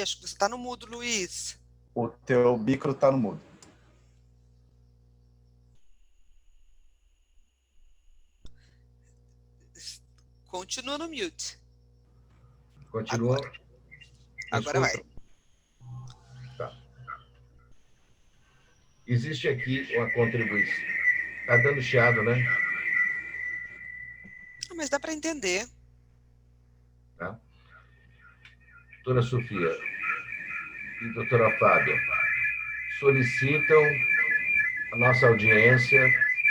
Acho que você está no mudo, Luiz. O teu micro está no mudo. Continua no mute. Continua. Agora vai. Tá. Existe aqui uma contribuição. Está dando chiado, né? Mas dá para entender. Tá. Doutora Sofia e doutora Fábia solicitam a nossa audiência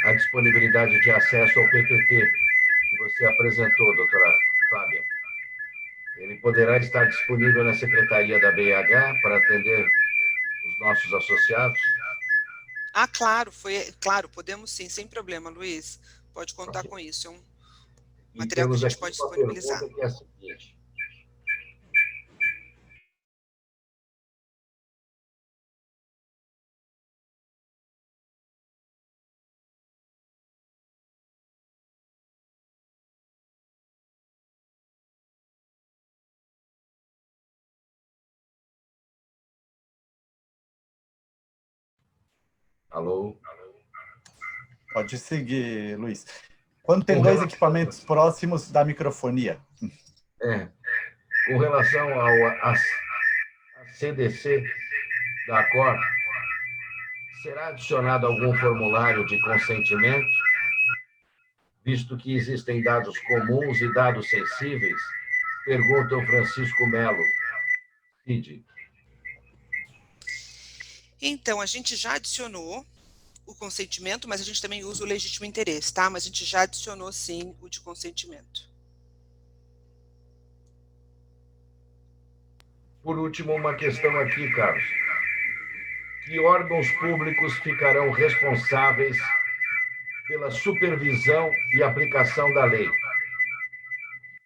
a disponibilidade de acesso ao PPT que você apresentou, doutora Fábia. Ele poderá estar disponível na Secretaria da BIH para atender os nossos associados? Claro, podemos sim, sem problema, Luiz. Pode contar com isso, é um material que a gente pode disponibilizar. Pergunta que é a seguinte. Alô? Pode seguir, Luiz. Quando tem dois equipamentos próximos da microfonia. Com relação à CDC da ACOR, será adicionado algum formulário de consentimento, visto que existem dados comuns e dados sensíveis, Pergunta o Francisco Melo. Cid. Então, a gente já adicionou o consentimento, mas a gente também usa o legítimo interesse, tá? Mas a gente já adicionou, sim, o de consentimento. Por último, uma questão aqui, Carlos. Que órgãos públicos ficarão responsáveis pela supervisão e aplicação da lei?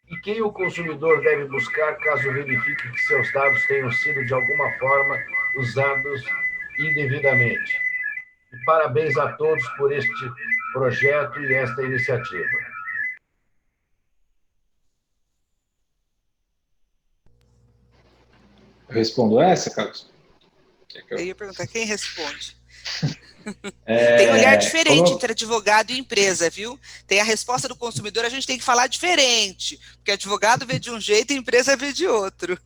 E quem o consumidor deve buscar caso verifique que seus dados tenham sido, de alguma forma, usados indevidamente? E parabéns a todos por este projeto e esta iniciativa. Eu respondo essa, Carlos? Eu ia perguntar, quem responde? Tem um olhar diferente entre advogado e empresa, viu? Tem a resposta do consumidor, a gente tem que falar diferente, porque advogado vê de um jeito e a empresa vê de outro.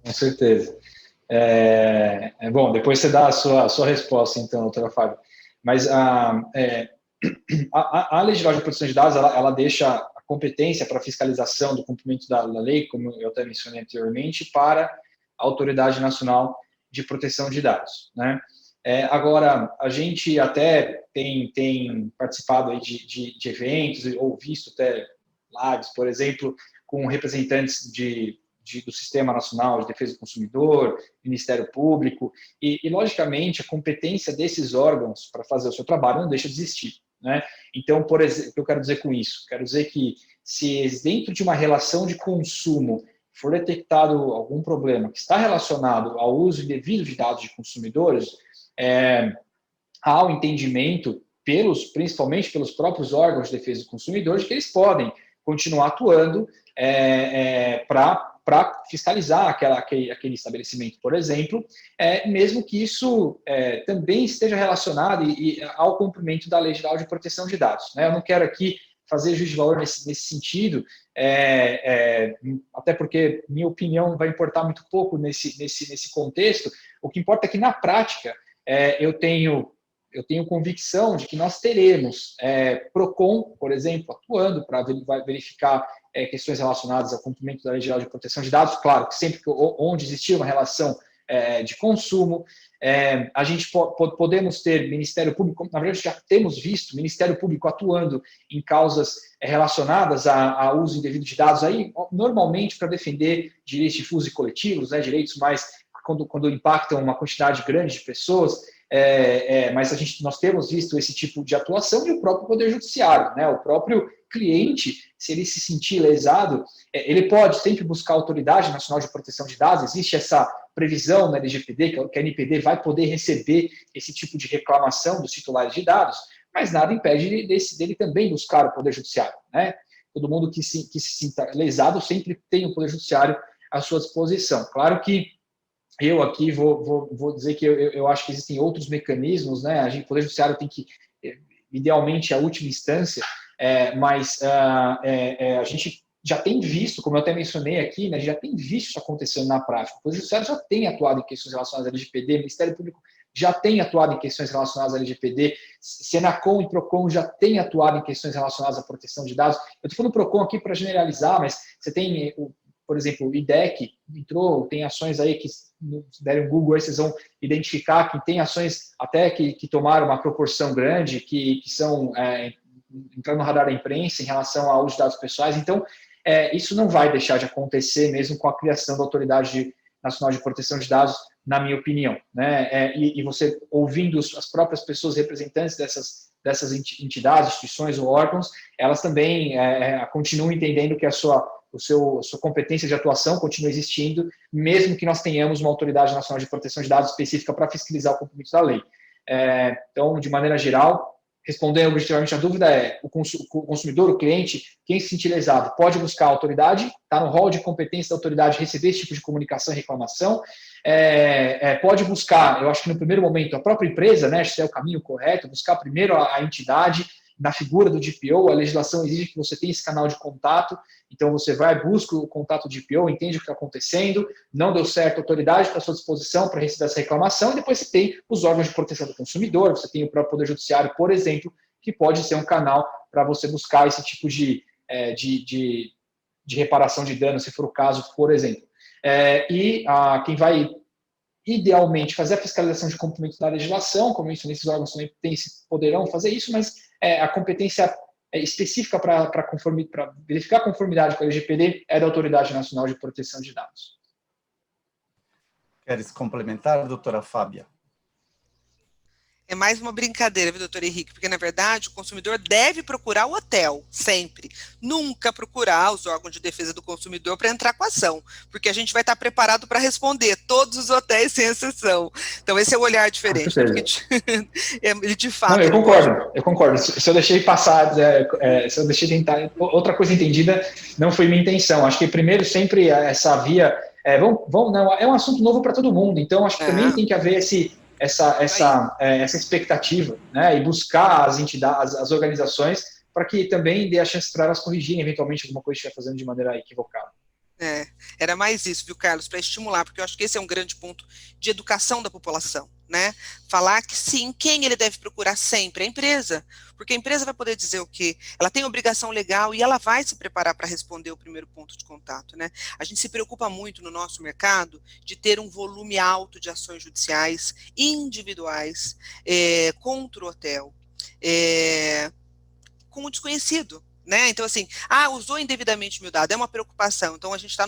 Com certeza. Bom, depois você dá a sua resposta, então, doutora Fábio. Mas a Lei Geral de Proteção de Dados, ela deixa a competência para fiscalização do cumprimento da lei, como eu até mencionei anteriormente, para a Autoridade Nacional de Proteção de Dados, né? Agora, a gente até tem participado aí de eventos, ou visto até lives, por exemplo, com representantes do Sistema Nacional de Defesa do Consumidor, Ministério Público, e logicamente, a competência desses órgãos para fazer o seu trabalho não deixa de existir, né? Então, por exemplo, o que eu quero dizer com isso? Quero dizer que se dentro de uma relação de consumo for detectado algum problema que está relacionado ao uso indevido de dados de consumidores, há o entendimento, principalmente pelos próprios órgãos de defesa do consumidor, de que eles podem continuar atuando para fiscalizar aquele estabelecimento, por exemplo, mesmo que isso também esteja relacionado ao cumprimento da Lei Geral de Proteção de Dados, né? Eu não quero aqui fazer juízo de valor nesse sentido, até porque minha opinião vai importar muito pouco nesse contexto. O que importa é que, na prática, eu tenho convicção de que nós teremos PROCON, por exemplo, atuando para verificar questões relacionadas ao cumprimento da Lei Geral de Proteção de Dados, claro, que sempre onde existir uma relação de consumo, a gente podemos ter Ministério Público, na verdade já temos visto Ministério Público atuando em causas relacionadas a uso indevido de dados, aí normalmente para defender direitos difusos e coletivos, né, direitos mais quando impactam uma quantidade grande de pessoas, mas nós temos visto esse tipo de atuação, e o próprio Poder Judiciário, né, o próprio cliente, se ele se sentir lesado, ele pode sempre buscar a Autoridade Nacional de Proteção de Dados. Existe essa previsão na LGPD, que a NPD vai poder receber esse tipo de reclamação dos titulares de dados, mas nada impede dele também buscar o Poder Judiciário, né? Todo mundo que se sinta lesado sempre tem o Poder Judiciário à sua disposição. Claro que eu aqui vou dizer que eu acho que existem outros mecanismos, né? O Poder Judiciário tem que, idealmente, a última instância, mas a gente já tem visto, como eu até mencionei aqui, né, já tem visto isso acontecendo na prática. O Poder Judiciário já tem atuado em questões relacionadas à LGPD, o Ministério Público já tem atuado em questões relacionadas à LGPD, Senacom e Procon já tem atuado em questões relacionadas à proteção de dados. Eu estou falando Procon aqui para generalizar, mas você tem, por exemplo, o IDEC entrou, tem ações aí que, se derem um Google, aí vocês vão identificar que tem ações até que tomaram uma proporção grande, que são entrando no radar da imprensa em relação ao uso de dados pessoais. Então, isso não vai deixar de acontecer mesmo com a criação da Autoridade Nacional de Proteção de Dados, na minha opinião, né? E você, ouvindo as próprias pessoas representantes dessas entidades, instituições ou órgãos, elas também continuam entendendo que a sua competência de atuação continua existindo, mesmo que nós tenhamos uma Autoridade Nacional de Proteção de Dados específica para fiscalizar o cumprimento da lei. Então, de maneira geral, respondendo objetivamente a dúvida, o consumidor, o cliente, quem se sentir lesado, pode buscar a autoridade, está no rol de competência da autoridade receber esse tipo de comunicação e reclamação, pode buscar, eu acho que no primeiro momento, a própria empresa, né, se é o caminho correto, buscar primeiro a entidade, na figura do DPO, a legislação exige que você tenha esse canal de contato, então você vai, busca o contato do DPO, entende o que está acontecendo, não deu certo, a autoridade está à sua disposição para receber essa reclamação, e depois você tem os órgãos de proteção do consumidor, você tem o próprio Poder Judiciário, por exemplo, que pode ser um canal para você buscar esse tipo de de reparação de danos, se for o caso, por exemplo. Quem vai, idealmente, fazer a fiscalização de cumprimento da legislação, como isso, nesses órgãos também poderão fazer isso, mas a competência específica para verificar a conformidade com a LGPD é da Autoridade Nacional de Proteção de Dados. Queres complementar, doutora Fábia? É mais uma brincadeira, viu, doutor Henrique? Porque, na verdade, o consumidor deve procurar o hotel, sempre. Nunca procurar os órgãos de defesa do consumidor para entrar com a ação, porque a gente vai estar preparado para responder, todos os hotéis sem exceção. Então, esse é o olhar diferente. Né? Ele, de fato... Não, eu concordo. Se eu deixei passar, se eu deixei tentar... Outra coisa entendida, não foi minha intenção. Acho que, primeiro, sempre essa via... não, é um assunto novo para todo mundo, então acho que também tem que haver essa expectativa, né, e buscar as entidades, as organizações, para que também dê a chance para elas corrigirem eventualmente alguma coisa que estiver fazendo de maneira equivocada. Era mais isso, viu, Carlos, para estimular, porque eu acho que esse é um grande ponto de educação da população, né? Falar que sim, quem ele deve procurar sempre? A empresa, porque a empresa vai poder dizer o quê? Ela tem obrigação legal e ela vai se preparar para responder o primeiro ponto de contato, né? A gente se preocupa muito no nosso mercado de ter um volume alto de ações judiciais individuais contra o hotel, com o desconhecido. Né? Então, assim, usou indevidamente meu dado, é uma preocupação. Então, a gente está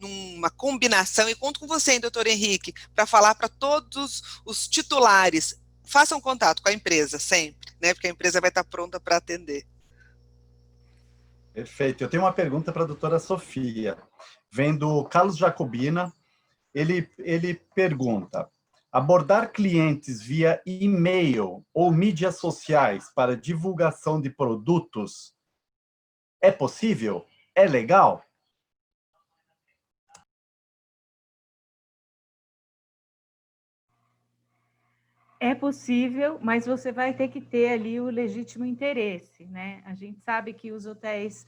numa combinação, e conto com você, hein, doutor Henrique, para falar para todos os titulares, façam contato com a empresa sempre, né? Porque a empresa vai estar pronta para atender. Perfeito. Eu tenho uma pergunta para a doutora Sofia. Vem do Carlos Jacobina. Ele pergunta: abordar clientes via e-mail ou mídias sociais para divulgação de produtos é possível? É legal? É possível, mas você vai ter que ter ali o legítimo interesse, né? A gente sabe que os hotéis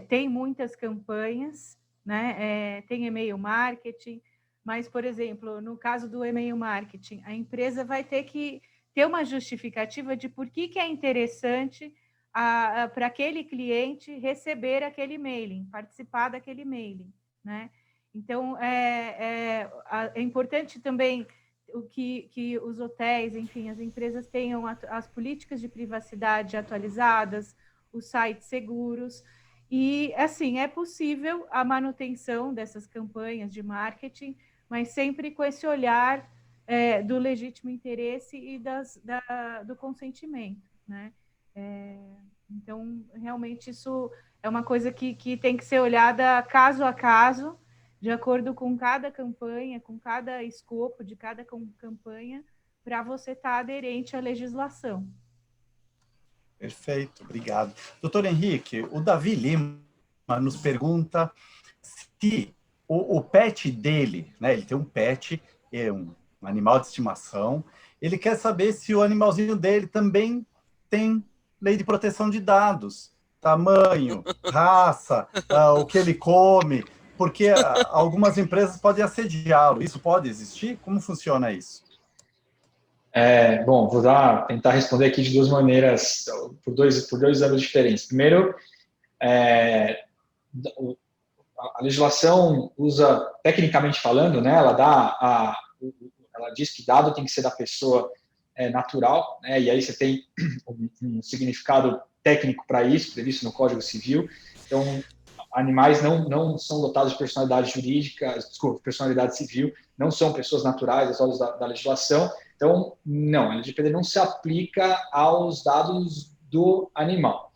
têm muitas campanhas, né? Tem e-mail marketing, mas, por exemplo, no caso do e-mail marketing, a empresa vai ter que ter uma justificativa de por que é interessante para aquele cliente receber aquele mailing, participar daquele mailing, né? Então, é importante também que os hotéis, enfim, as empresas tenham as políticas de privacidade atualizadas, os sites seguros, e, assim, é possível a manutenção dessas campanhas de marketing, mas sempre com esse olhar do legítimo interesse e do consentimento, né? Então, realmente, isso é uma coisa que tem que ser olhada caso a caso, de acordo com cada campanha, com cada escopo de cada campanha, para você estar aderente à legislação. Perfeito, obrigado. Doutor Henrique, o Davi Lima nos pergunta se o pet dele, né, ele tem um pet, é um animal de estimação, ele quer saber se o animalzinho dele também tem lei de proteção de dados, tamanho, raça, o que ele come, porque algumas empresas podem assediá-lo. Isso pode existir? Como funciona isso? Bom, vou tentar responder aqui de duas maneiras, por dois ângulos diferentes. Primeiro, a legislação usa, tecnicamente falando, né, ela diz que dado tem que ser da pessoa natural, né, e aí você tem um significado técnico para isso, previsto no Código Civil. Então, animais não são dotados de personalidade jurídica, personalidade civil, não são pessoas naturais, aos olhos da legislação. Então, não, a LGPD não se aplica aos dados do animal.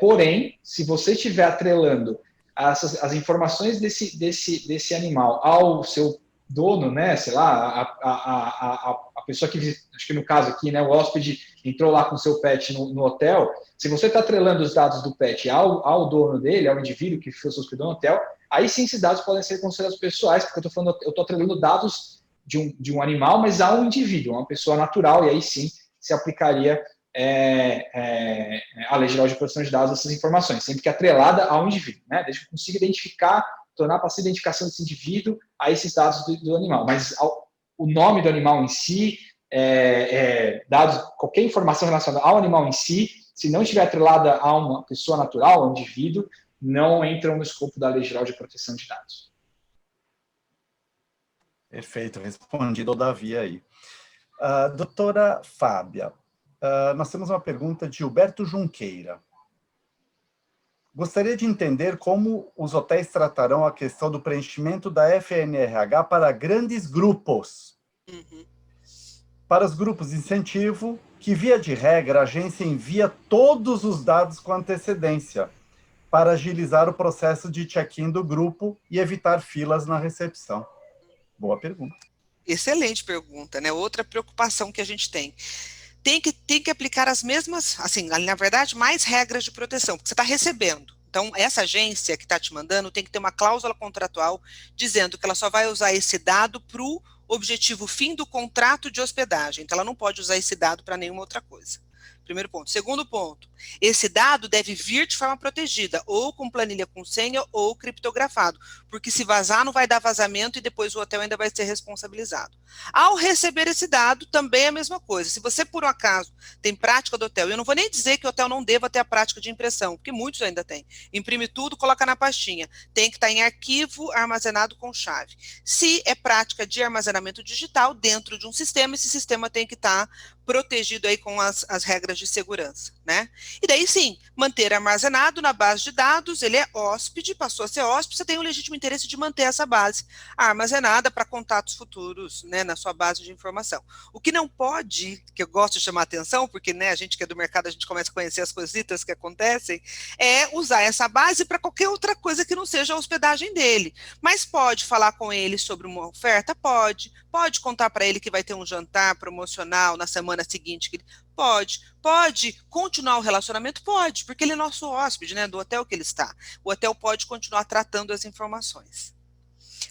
Porém, se você estiver atrelando as informações desse animal ao seu dono, né, sei lá, a pessoa que, acho que no caso aqui, né, o hóspede entrou lá com o seu pet no hotel, se você está atrelando os dados do pet ao dono dele, ao indivíduo que foi hospedado no hotel, aí sim esses dados podem ser considerados pessoais, porque eu estou atrelando dados de um animal, mas a um indivíduo, uma pessoa natural, e aí sim se aplicaria a Lei Geral de Proteção de Dados a essas informações, sempre que atrelada ao indivíduo, né? Desde que eu consiga identificar, tornar passiva a identificação desse indivíduo a esses dados do animal, mas o nome do animal em si, dados, qualquer informação relacionada ao animal em si, se não estiver atrelada a uma pessoa natural, a um indivíduo, não entram no escopo da Lei Geral de Proteção de Dados. Perfeito, respondido ao Davi aí. Doutora Fábia, nós temos uma pergunta de Gilberto Junqueira. Gostaria de entender como os hotéis tratarão a questão do preenchimento da FNRH para grandes grupos. Para os grupos de incentivo, que via de regra a agência envia todos os dados com antecedência, para agilizar o processo de check-in do grupo e evitar filas na recepção. Boa pergunta. Excelente pergunta, né? Outra preocupação que a gente tem. Tem que aplicar as mesmas, assim, na verdade, mais regras de proteção, porque você está recebendo. Então, essa agência que está te mandando tem que ter uma cláusula contratual dizendo que ela só vai usar esse dado para o objetivo fim do contrato de hospedagem. Então, ela não pode usar esse dado para nenhuma outra coisa. Primeiro ponto. Segundo ponto, esse dado deve vir de forma protegida, ou com planilha com senha, ou criptografado, porque se vazar não vai dar vazamento e depois o hotel ainda vai ser responsabilizado. Ao receber esse dado, também é a mesma coisa. Se você, por um acaso, tem prática do hotel, eu não vou nem dizer que o hotel não deva ter a prática de impressão, porque muitos ainda têm. Imprime tudo, coloca na pastinha. Tem que estar em arquivo armazenado com chave. Se é prática de armazenamento digital, dentro de um sistema, esse sistema tem que estar protegido aí com as regras de segurança, né? E daí sim, manter armazenado na base de dados, ele é hóspede, passou a ser hóspede, você tem o legítimo interesse de manter essa base armazenada para contatos futuros, né, na sua base de informação. O que não pode, que eu gosto de chamar a atenção, porque, né, a gente que é do mercado, a gente começa a conhecer as coisitas que acontecem, é usar essa base para qualquer outra coisa que não seja a hospedagem dele. Mas pode falar com ele sobre uma oferta? Pode contar para ele que vai ter um jantar promocional na semana seguinte, que ele pode continuar o relacionamento? Pode, porque ele é nosso hóspede, né, do hotel que ele está. O hotel pode continuar tratando as informações.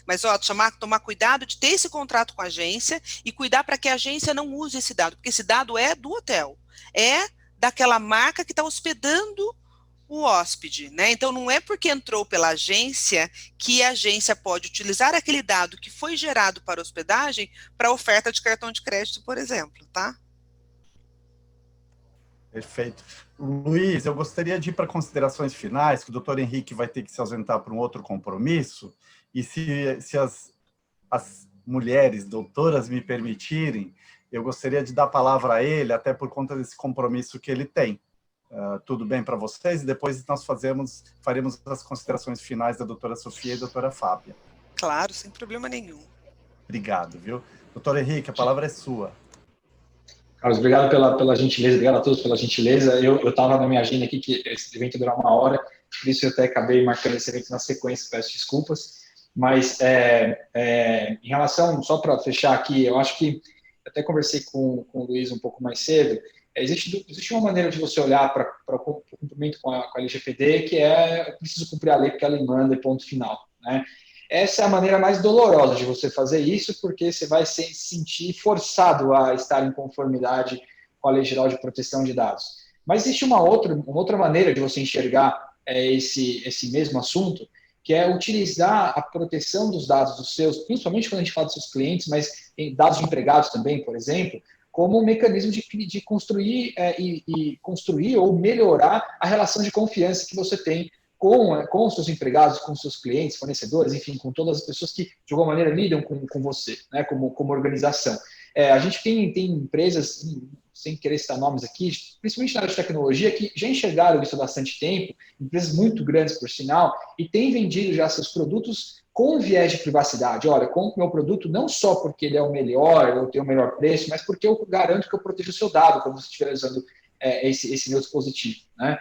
Mas, ó, tomar cuidado de ter esse contrato com a agência e cuidar para que a agência não use esse dado, porque esse dado é do hotel, é daquela marca que está hospedando o hóspede, né? Então, não é porque entrou pela agência que a agência pode utilizar aquele dado que foi gerado para hospedagem para oferta de cartão de crédito, por exemplo, tá? Perfeito. Luiz, eu gostaria de ir para considerações finais, que o doutor Henrique vai ter que se ausentar para um outro compromisso, e se as mulheres doutoras me permitirem, eu gostaria de dar a palavra a ele, até por conta desse compromisso que ele tem. Tudo bem para vocês? E depois nós faremos as considerações finais da doutora Sofia e da doutora Fábia. Claro, sem problema nenhum. Obrigado, viu? Doutor Henrique, a palavra é sua. Carlos, obrigado pela gentileza, obrigado a todos pela gentileza. Eu estava na minha agenda aqui que esse evento ia durar 1 hora, por isso eu até acabei marcando esse evento na sequência, peço desculpas. Mas em relação, só para fechar aqui, eu acho que até conversei com o Luiz um pouco mais cedo, existe uma maneira de você olhar para o cumprimento com a LGPD, que é preciso cumprir a lei porque ela manda e ponto final, né? Essa é a maneira mais dolorosa de você fazer isso, porque você vai se sentir forçado a estar em conformidade com a Lei Geral de Proteção de Dados. Mas existe uma outra maneira de você enxergar esse mesmo assunto, que é utilizar a proteção dos dados dos seus, principalmente quando a gente fala dos seus clientes, mas em dados de empregados também, por exemplo, como um mecanismo de construir construir ou melhorar a relação de confiança que você tem com os seus empregados, com os seus clientes, fornecedores, enfim, com todas as pessoas que, de alguma maneira, lidam com você, né, como organização. A gente tem empresas, sem querer citar nomes aqui, principalmente na área de tecnologia, que já enxergaram isso há bastante tempo, empresas muito grandes, por sinal, e têm vendido já seus produtos com viés de privacidade. Olha, compre meu produto não só porque ele é o melhor, ou tem o melhor preço, mas porque eu garanto que eu protejo o seu dado quando você estiver usando esse meu dispositivo, né?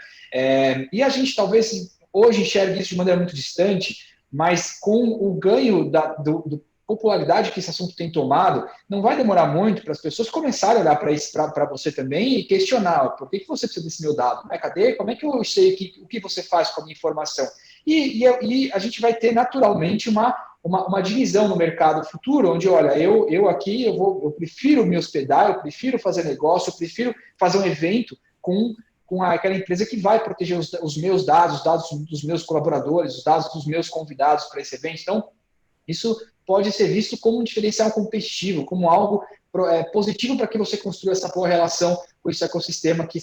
E a gente talvez hoje enxergue isso de maneira muito distante, mas com o ganho do popularidade que esse assunto tem tomado, não vai demorar muito para as pessoas começarem a olhar para você também e questionar, por que você precisa desse meu dado? Cadê? Como é que eu sei o que você faz com a minha informação? E a gente vai ter naturalmente uma divisão no mercado futuro, onde, olha, eu aqui, eu prefiro me hospedar, eu prefiro fazer negócio, eu prefiro fazer um evento com aquela empresa que vai proteger os meus dados, os dados dos meus colaboradores, os dados dos meus convidados para esse evento. Então, isso pode ser visto como um diferencial competitivo, como algo positivo para que você construa essa boa relação com esse ecossistema que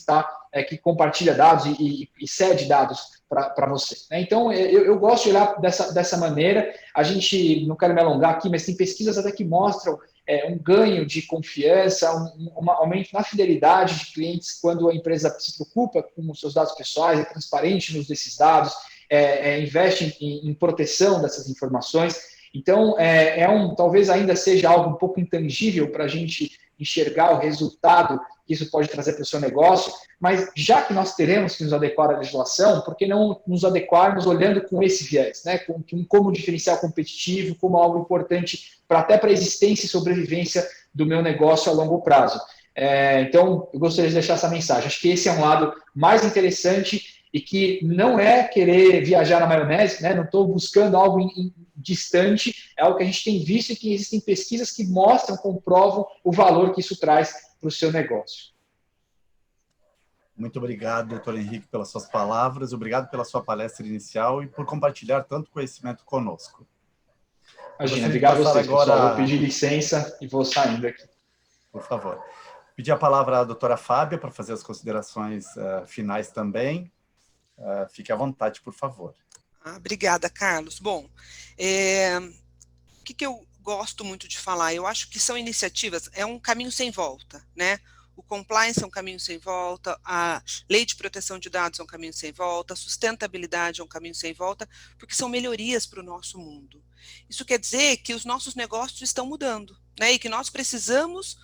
que compartilha dados e cede dados para você. Então, eu gosto de olhar dessa maneira. A gente, não quero me alongar aqui, mas tem pesquisas até que mostram um ganho de confiança, um aumento na fidelidade de clientes quando a empresa se preocupa com os seus dados pessoais, é transparente no uso desses dados, investe em proteção dessas informações. Então, talvez ainda seja algo um pouco intangível para a gente enxergar o resultado que isso pode trazer para o seu negócio, mas já que nós teremos que nos adequar à legislação, por que não nos adequarmos olhando com esse viés, né? Como diferencial competitivo, como algo importante até para a existência e sobrevivência do meu negócio a longo prazo. Então, eu gostaria de deixar essa mensagem. Acho que esse é um lado mais interessante e que não é querer viajar na maionese, né? Não estou buscando algo distante, é algo que a gente tem visto e que existem pesquisas que mostram, comprovam o valor que isso traz para o seu negócio. Muito obrigado, doutor Henrique, pelas suas palavras, obrigado pela sua palestra inicial e por compartilhar tanto conhecimento conosco. Imagina, obrigado a vocês, agora... pessoal. Vou pedir licença e vou saindo aqui. Por favor. Pedir a palavra à doutora Fábia para fazer as considerações finais também. Fique à vontade, por favor. Obrigada, Carlos. Bom, o que eu gosto muito de falar? Eu acho que são iniciativas, é um caminho sem volta, né? O compliance é um caminho sem volta, a lei de proteção de dados é um caminho sem volta, a sustentabilidade é um caminho sem volta, porque são melhorias para o nosso mundo. Isso quer dizer que os nossos negócios estão mudando, né? E que nós precisamos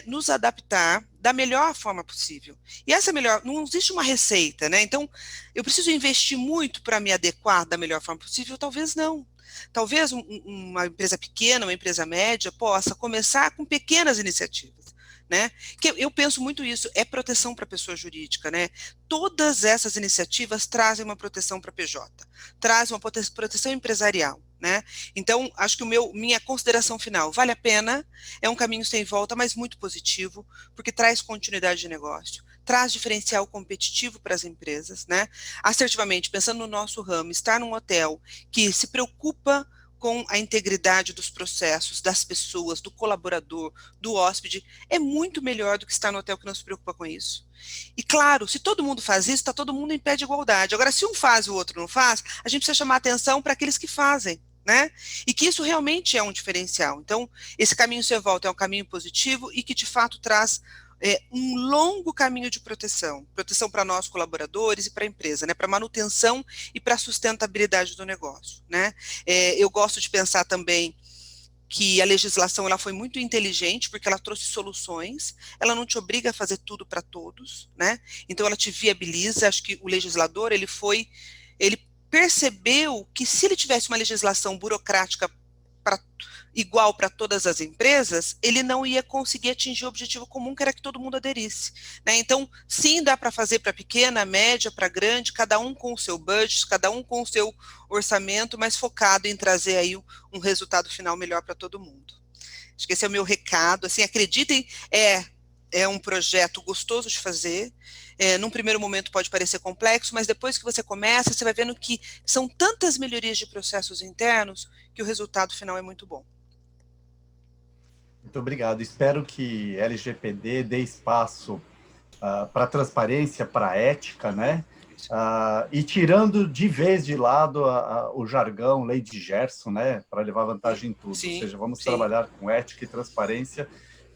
nos adaptar da melhor forma possível. E essa melhor, não existe uma receita, né? Então, eu preciso investir muito para me adequar da melhor forma possível? Talvez não. Talvez uma empresa pequena, uma empresa média, possa começar com pequenas iniciativas. Né? Que eu penso muito isso, é proteção para a pessoa jurídica, né? Todas essas iniciativas trazem uma proteção para a PJ, trazem uma proteção empresarial, né? Então, acho que minha consideração final, vale a pena, é um caminho sem volta, mas muito positivo, porque traz continuidade de negócio, traz diferencial competitivo para as empresas, né? Assertivamente, pensando no nosso ramo, estar num hotel que se preocupa com a integridade dos processos, das pessoas, do colaborador, do hóspede, é muito melhor do que estar no hotel que não se preocupa com isso. E claro, se todo mundo faz isso, está todo mundo em pé de igualdade. Agora, se um faz e o outro não faz, a gente precisa chamar atenção para aqueles que fazem, né? E que isso realmente é um diferencial. Então, esse caminho sem volta é um caminho positivo e que, de fato, traz um longo caminho de proteção para nós colaboradores e para a empresa, né, para manutenção e para a sustentabilidade do negócio, né. Eu gosto de pensar também que a legislação ela foi muito inteligente, porque ela trouxe soluções, ela não te obriga a fazer tudo para todos, né, então ela te viabiliza. Acho que o legislador, ele percebeu que se ele tivesse uma legislação burocrática igual para todas as empresas, ele não ia conseguir atingir o objetivo comum, que era que todo mundo aderisse, né? Então, sim, dá para fazer para pequena, média, para grande, cada um com o seu budget, cada um com o seu orçamento, mas focado em trazer aí um resultado final melhor para todo mundo. Acho que esse é o meu recado. Assim, acreditem, é um projeto gostoso de fazer. Num primeiro momento pode parecer complexo, mas depois que você começa, você vai vendo que são tantas melhorias de processos internos que o resultado final é muito bom. Muito obrigado. Espero que LGPD dê espaço para transparência, para ética, né? E tirando de vez de lado o jargão, lei de Gerson, né? Para levar vantagem em tudo. Sim, ou seja, vamos trabalhar com ética e transparência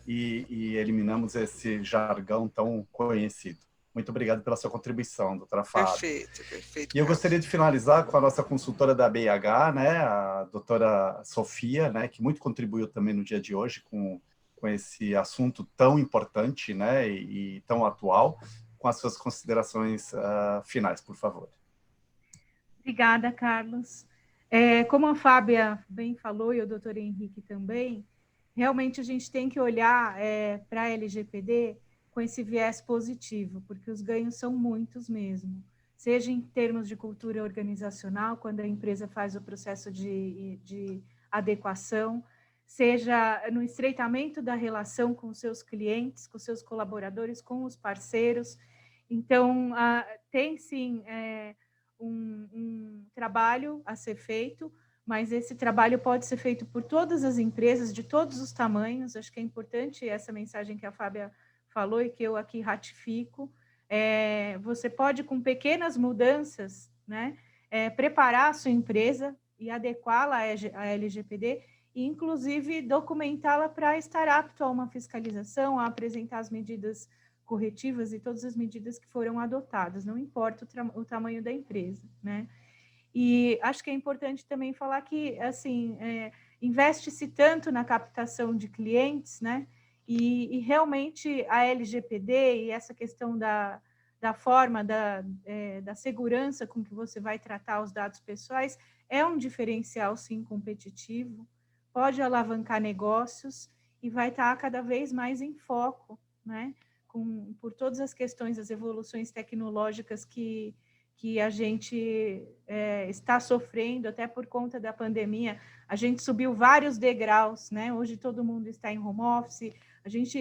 e eliminamos esse jargão tão conhecido. Muito obrigado pela sua contribuição, doutora Fábio. Perfeito. E eu gostaria de finalizar com a nossa consultora da BIH, né, a doutora Sofia, né, que muito contribuiu também no dia de hoje com esse assunto tão importante, né, e tão atual, com as suas considerações finais, por favor. Obrigada, Carlos. Como a Fábia bem falou, e o doutor Henrique também, realmente a gente tem que olhar para a LGPD com esse viés positivo, porque os ganhos são muitos mesmo, seja em termos de cultura organizacional, quando a empresa faz o processo de adequação, seja no estreitamento da relação com seus clientes, com seus colaboradores, com os parceiros. Então, tem sim um trabalho a ser feito, mas esse trabalho pode ser feito por todas as empresas, de todos os tamanhos. Acho que é importante essa mensagem que a Fábia falou e que eu aqui ratifico. Você pode, com pequenas mudanças, né, preparar a sua empresa e adequá-la à LGPD, e, inclusive, documentá-la para estar apto a uma fiscalização, a apresentar as medidas corretivas e todas as medidas que foram adotadas, não importa o tamanho da empresa, né? E acho que é importante também falar que, assim, investe-se tanto na captação de clientes, né? E realmente a LGPD e essa questão da forma, da segurança com que você vai tratar os dados pessoais é um diferencial, sim, competitivo, pode alavancar negócios e vai estar cada vez mais em foco, né? Por todas as questões, as evoluções tecnológicas que a gente está sofrendo, até por conta da pandemia. A gente subiu vários degraus, né? Hoje todo mundo está em home office, a gente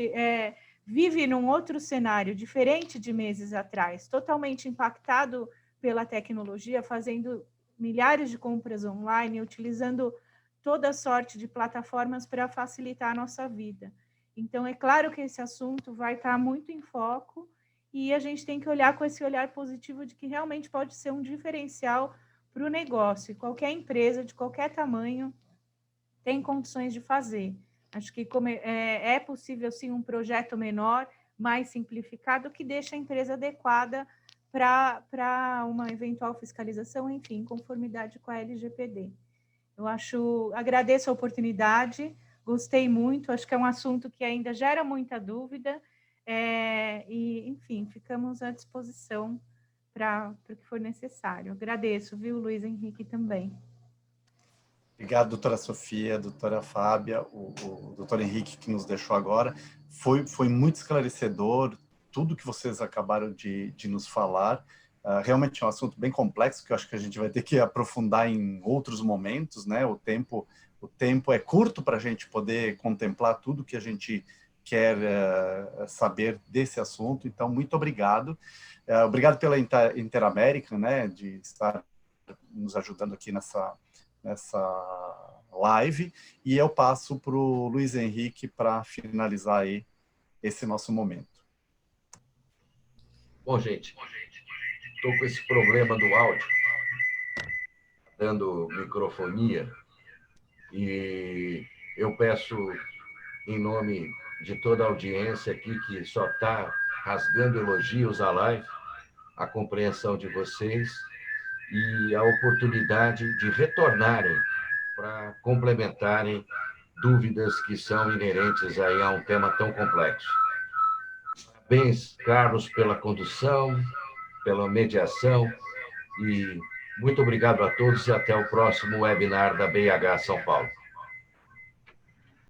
vive num outro cenário, diferente de meses atrás, totalmente impactado pela tecnologia, fazendo milhares de compras online, utilizando toda sorte de plataformas para facilitar a nossa vida. Então, é claro que esse assunto vai estar muito em foco e a gente tem que olhar com esse olhar positivo de que realmente pode ser um diferencial para o negócio. E qualquer empresa, de qualquer tamanho, tem condições de fazer. Acho que é possível, sim, um projeto menor, mais simplificado, que deixa a empresa adequada para uma eventual fiscalização, enfim, em conformidade com a LGPD. Agradeço a oportunidade, gostei muito, acho que é um assunto que ainda gera muita dúvida, e, enfim, ficamos à disposição para o que for necessário. Agradeço, viu, Luiz Henrique, também. Obrigado, doutora Sofia, doutora Fábia, o doutor Henrique, que nos deixou agora. Foi muito esclarecedor tudo que vocês acabaram de nos falar. Realmente é um assunto bem complexo, que eu acho que a gente vai ter que aprofundar em outros momentos, né? O tempo é curto para a gente poder contemplar tudo que a gente quer saber desse assunto. Então, muito obrigado. Obrigado pela Interamérica, né? De estar nos ajudando aqui nessa live, e eu passo para o Luiz Henrique para finalizar aí esse nosso momento. Bom, gente, estou com esse problema do áudio, dando microfonia, e eu peço, em nome de toda a audiência aqui, que só está rasgando elogios à live, a compreensão de vocês e a oportunidade de retornarem para complementarem dúvidas que são inerentes aí a um tema tão complexo. Parabéns, Carlos, pela condução, pela mediação, e muito obrigado a todos e até o próximo webinar da BIH São Paulo.